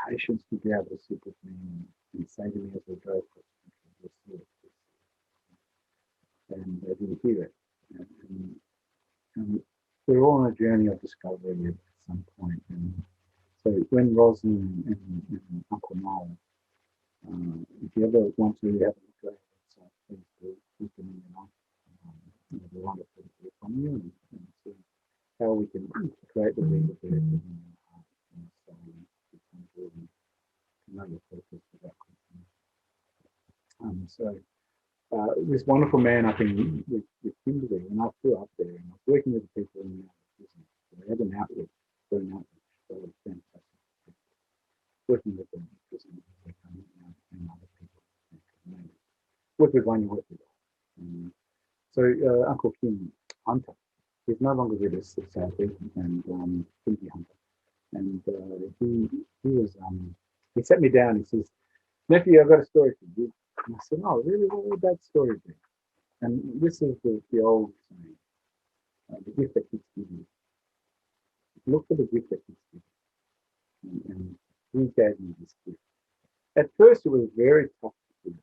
patience to be able to sit with me and say to me as we drove across the country, and I didn't hear it. And we're all on a journey of discovery at some point. And so when Rosin and Uncle Noel, if you ever want to have a look at it, please do keep them in your life. It'll be wonderful to hear from you and see how we can create the weave of the earth within your heart and so become really to know your purpose for that question. This wonderful man up in with Kimberley, and I flew up there and I was working with the people in the business. So they had an outlet for an outreach. So it was fantastic. Working with them because they come in and other people. Work with one you work with. So Uncle Kim Hunter, he's no longer with us, sadly, and Kimby Hunter. And he sat me down. He says, "Nephew, I've got a story for you." And I said, "Oh, really? What would that story be?" And this is the old saying, the gift that keeps giving. Look for the gift that keeps giving. And he gave me this gift. At first, it was very tough to do,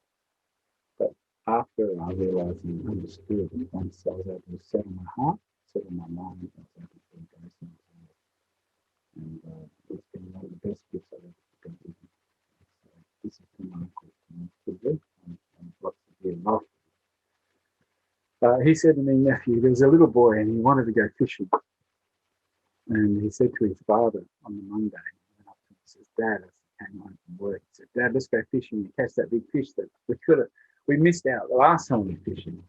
but after I realized and understood, once I was able to settle my heart, settle my mind, I was able to embrace it. And it's been one of the best gifts I've ever He said to me, nephew, there was a little boy and he wanted to go fishing. And he said to his father on the Monday, he went up to him and says, Dad, as he came home from work, he said, Dad, let's go fishing and catch that big fish that we missed out the last time we were fishing.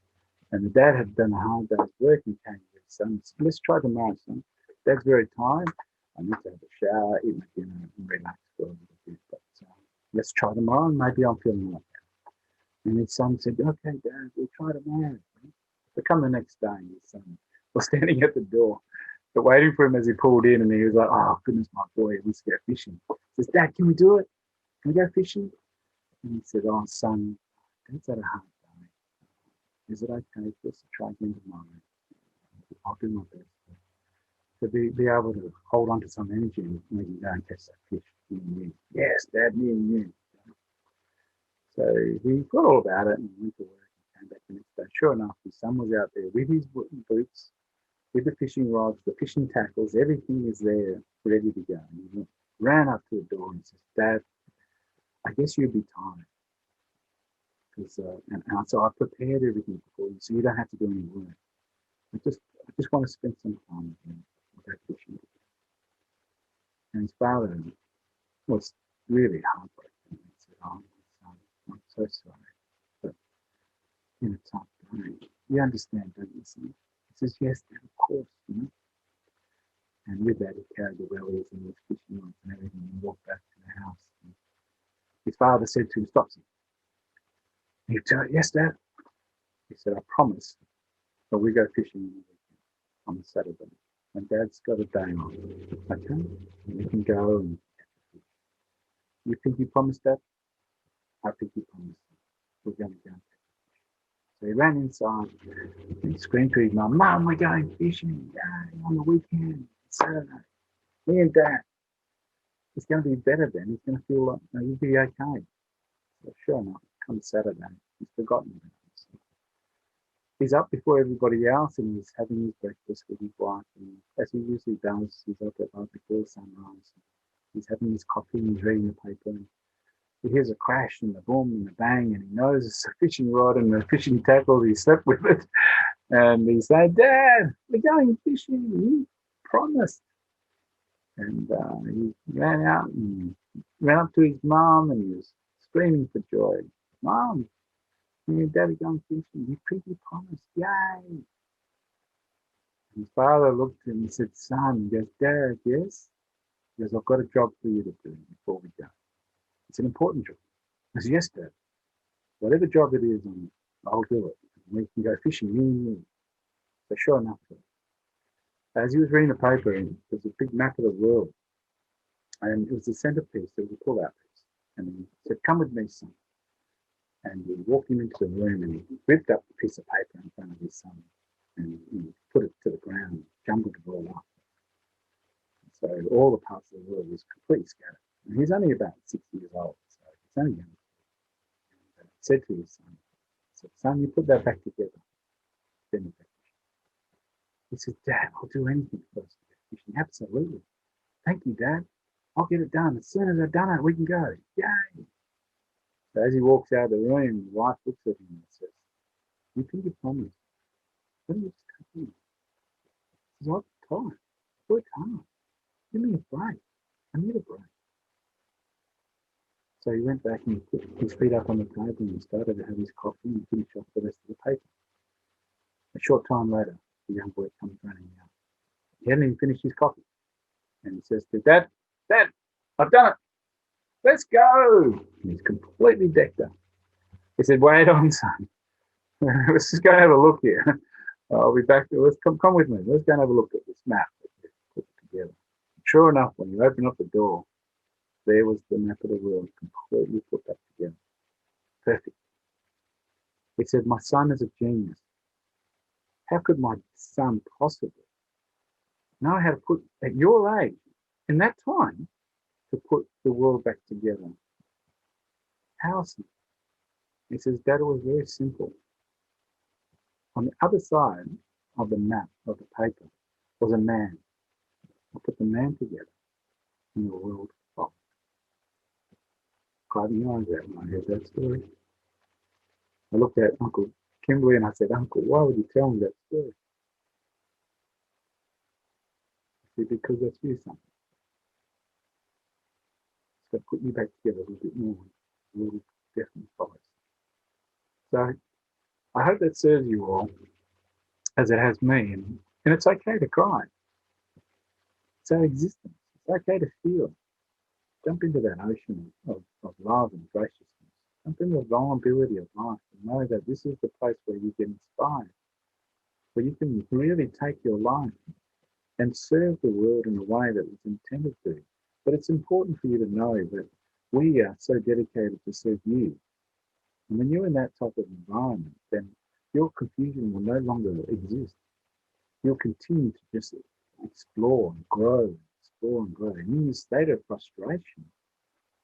And the dad had done a hard day's work and came to his son. Said, let's try tomorrow, son. Dad's very tired. I need to have a shower, eat my dinner, and relax for a little bit. But let's try tomorrow, and maybe I'm feeling like that. And his son said, okay, Dad, we'll try tomorrow. But come the next day, his son was standing at the door, but waiting for him as he pulled in, and he was like, oh, goodness, my boy, let's go fishing. He says, Dad, can we do it? Can we go fishing? And he said, oh, son, Dad's had a hard day. Is it okay for us to try again tomorrow? I'll do my best to be able to hold on to some energy and maybe go and catch that fish. Yes, Dad, me and you. So he forgot all about it and went to work and came back the next day. Sure enough, his son was out there with his boots, with the fishing rods, the fishing tackles, everything is there ready to go. And he ran up to the door and says, Dad, I guess you'd be tired. And so I prepared everything for you so you don't have to do any work. I just want to spend some time with you. We'll go fishing. And his father was really heartbroken. He said, oh, my son, I'm so sorry. But in a tough day, you understand, don't you, son? He says, yes, Dad, of course, you know. And with that, he carried the wellies and his fishing rods and everything and walked back to the house. And his father said to him, stop, son. He said, yes, Dad. He said, I promise, but we go fishing on the Saturday. And Dad's got a day off. Okay? We can go and you think you promised, Dad? I think you promised. We're going to go. So he ran inside and he screamed to his mum, Mum, we're going fishing. Yay, on the weekend, Saturday. Me and Dad. It's going to be better then. He's going to feel like you'll be okay. So sure enough, come Saturday, he's forgotten about it. So he's up before everybody else and he's having his breakfast with his wife. And as he usually does, he's up at right before sunrise. He's having his coffee and he's reading the paper. And he hears a crash and a boom and a bang, and he knows it's a fishing rod and a fishing tackle. He slept with it. And he said, Dad, we're going fishing. You promised. And he ran out and ran up to his mum and he was screaming for joy. Mum, me and Dad are going fishing. You pretty promised. Yay. His father looked at him and said, son, he goes, Dad, yes? He goes, I've got a job for you to do before we go. It's an important job. I said, yes, Dad. Whatever job it is, I'll do it. We can go fishing, me and you. So sure enough, as he was reading the paper, there was a big map of the world. And it was the centerpiece, there was a pull-out piece. And he said, come with me, son. And we walked him into the room and he ripped up a piece of paper in front of his son and he put it to the ground and jumbled it all up. So all the parts of the world was completely scattered. And he's only about 6 years old, so he's only young. And he said to his son, son, you put that back together. Then you go fishing. He said, Dad, I'll do anything for us to go fishing. Absolutely. Thank you, Dad. I'll get it done. As soon as I've done it, we can go. Yay. So as he walks out of the room, his wife looks at him and says, you think you promised? What are you just doing? He says, I'm tired. I worked hard. Give me a break. I need a break. So he went back and he put his feet up on the table and he started to have his coffee and finish off the rest of the paper. A short time later, the young boy comes running out. He hadn't even finished his coffee. And he says to Dad, I've done it. Let's go. And he's completely decked up. He said, wait on, son. Let's just go and have a look here. I'll be back. Let's come with me. Let's go and have a look at this map that we've put together. Sure enough, when you open up the door, there was the map of the world completely put back together. Perfect. He said, my son is a genius. How could my son possibly know how to put, at your age, in that time, to put the world back together? How simple? He says, Dad, it was very simple. On the other side of the map of the paper was a man. I put the man together and the world followed. Cried my eyes out when I heard that story. I looked at Uncle Kimberly and I said, Uncle, why would you tell me that story? I said, because that's you something. It's going to put you back together a little bit more. A little definitely follows. So I hope that serves you all as it has me. And it's okay to cry. It's our existence. It's okay to feel. Jump into that ocean of love and graciousness. Jump into the vulnerability of life and know that this is the place where you get inspired, where you can really take your life and serve the world in a way that it's intended to. But it's important for you to know that we are so dedicated to serve you. And when you're in that type of environment, then your confusion will no longer exist. You'll continue to just explore and grow, explore and grow. And in a state of frustration,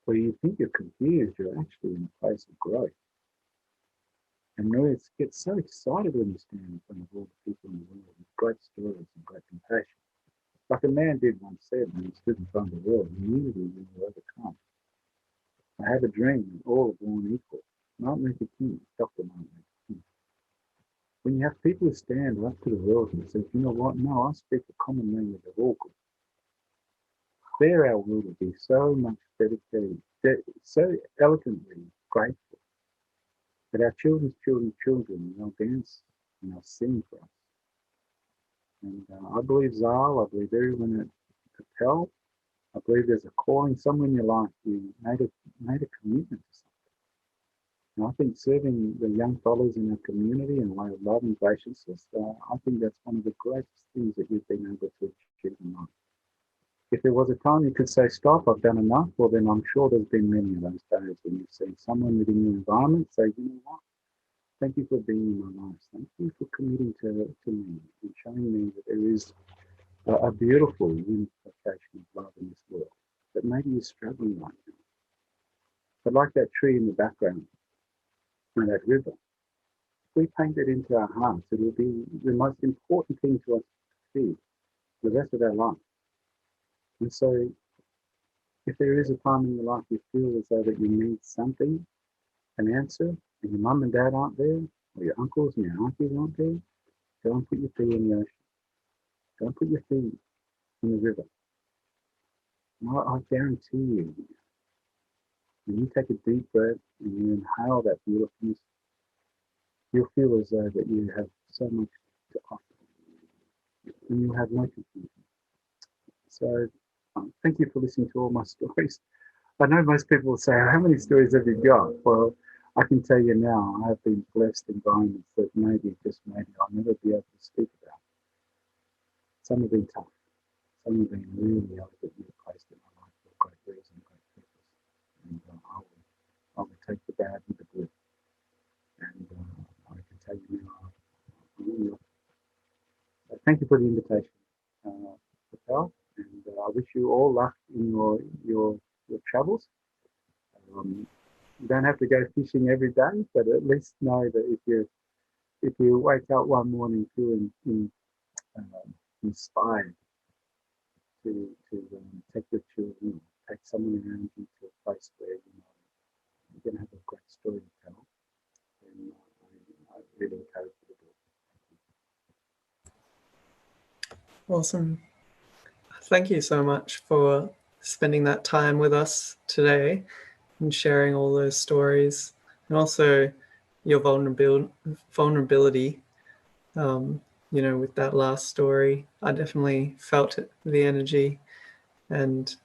where you think you're confused, you're actually in a place of growth. And really get so excited when you stand in front of all the people in the world with great stories and great compassion. Like a man did once said when he stood in front of the world, unity will overcome. I have a dream that all are born equal. Martin Luther King, Dr. Martin Luther King. When you have people who stand up to the world and say, you know what, no, I speak the common language of all good. There our world will be so much dedicated, so eloquently grateful that our children's children will dance and they'll sing for us. And I believe Zal, I believe everyone at Propel, I believe there's a calling somewhere in your life. You made a commitment to something. And I think serving the young fellows in our community in a way of love and graciousness, I think that's one of the greatest things that you've been able to achieve in life. If there was a time you could say, stop, I've done enough, well, then I'm sure there's been many of those days when you've seen someone within your environment say, you know what, thank you for being in my life. Thank you for committing to me and showing me that there is a beautiful unification of love in this world that maybe you're struggling right now. But like that tree in the background and that river, if we paint it into our hearts, it will be the most important thing to us to see the rest of our life. And so if there is a time in your life you feel as though that you need something, an answer, and your mum and dad aren't there, or your uncles and your aunties aren't there, go and put your feet in the ocean. Go and put your feet in the river. And I guarantee you, when you take a deep breath and you inhale that beautifulness, you'll feel as though that you have so much to offer. And you'll have no confusion. So thank you for listening to all my stories. I know most people will say, how many stories have you got? Well, I can tell you now, I have been blessed environments that maybe, just maybe, I'll never be able to speak about. Some have been tough. Some have been really elegantly placed in my life for great reason, great purpose. And I will take the bad with the good. And I can tell you now, so thank you for the invitation, Propel, and I wish you all luck in your travels. You don't have to go fishing every day, but at least know that if you wake up one morning feeling inspired to take your children, take someone around you to a place where you're going to have a great story to tell, then I really encourage you to do it. Awesome. Thank you so much for spending that time with us today and sharing all those stories, and also your vulnerability. With that last story, I definitely felt it, the energy, and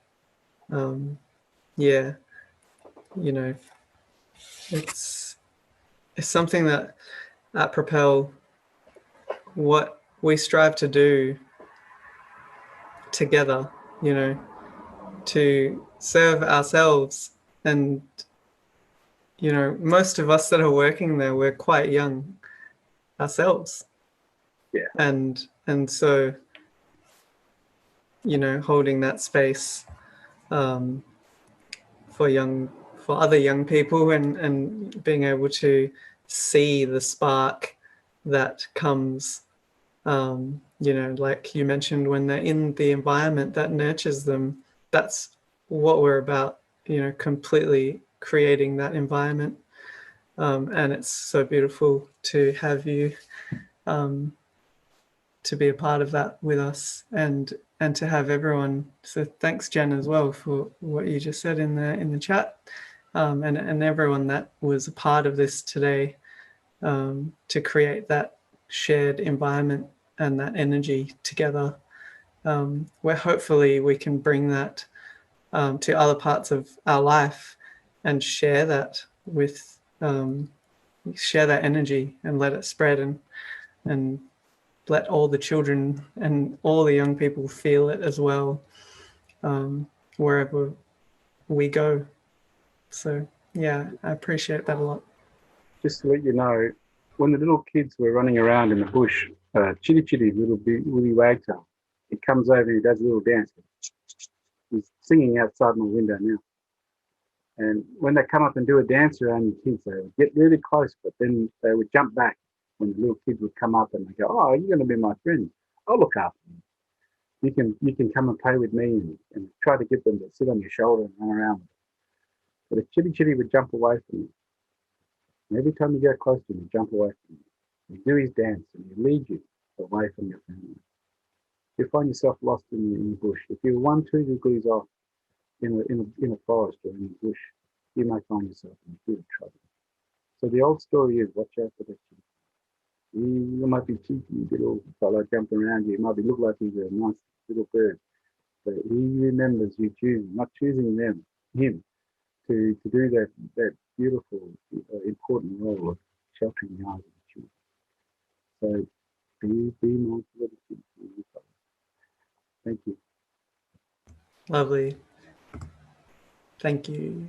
it's something that at Propel, what we strive to do together, to serve ourselves. And most of us that are working there, we're quite young ourselves. Yeah. And so holding that space for other young people, and being able to see the spark that comes, like you mentioned, when they're in the environment that nurtures them. That's what we're about, completely creating that environment. And it's so beautiful to have you to be a part of that with us, and to have everyone. So thanks, Jen, as well, for what you just said in the chat, and everyone that was a part of this today, to create that shared environment and that energy together, where hopefully we can bring that to other parts of our life and share that with share that energy and let it spread, and let all the children and all the young people feel it as well, wherever we go. So yeah, I appreciate that a lot. Just to let you know, when the little kids were running around in the bush, Chitty Chitty, little Willy Wagtail, he comes over and he does a little dance. He's singing outside my window now. And when they come up and do a dance around the kids, they would get really close, but then they would jump back when the little kids would come up and they go, "Oh, you're going to be my friend. I'll look after you. You can come and play with me," and try to get them to sit on your shoulder and run around with it. But if Chitty Chitty would jump away from you, and every time you get close to him, you jump away from him. You do his dance and he leads you away from your family. You find yourself lost in the bush. If you're 1-2 degrees off in a forest or in a bush, you might find yourself in a bit of trouble. So the old story is, watch out for that Chitty. You might be cheeky little fellow jumping around you. It might look like he's a nice little bird, but he remembers you not choosing him to do that beautiful, important role of sheltering the eyes of the children. So be mindful of the kids. Thank you. Lovely. Thank you.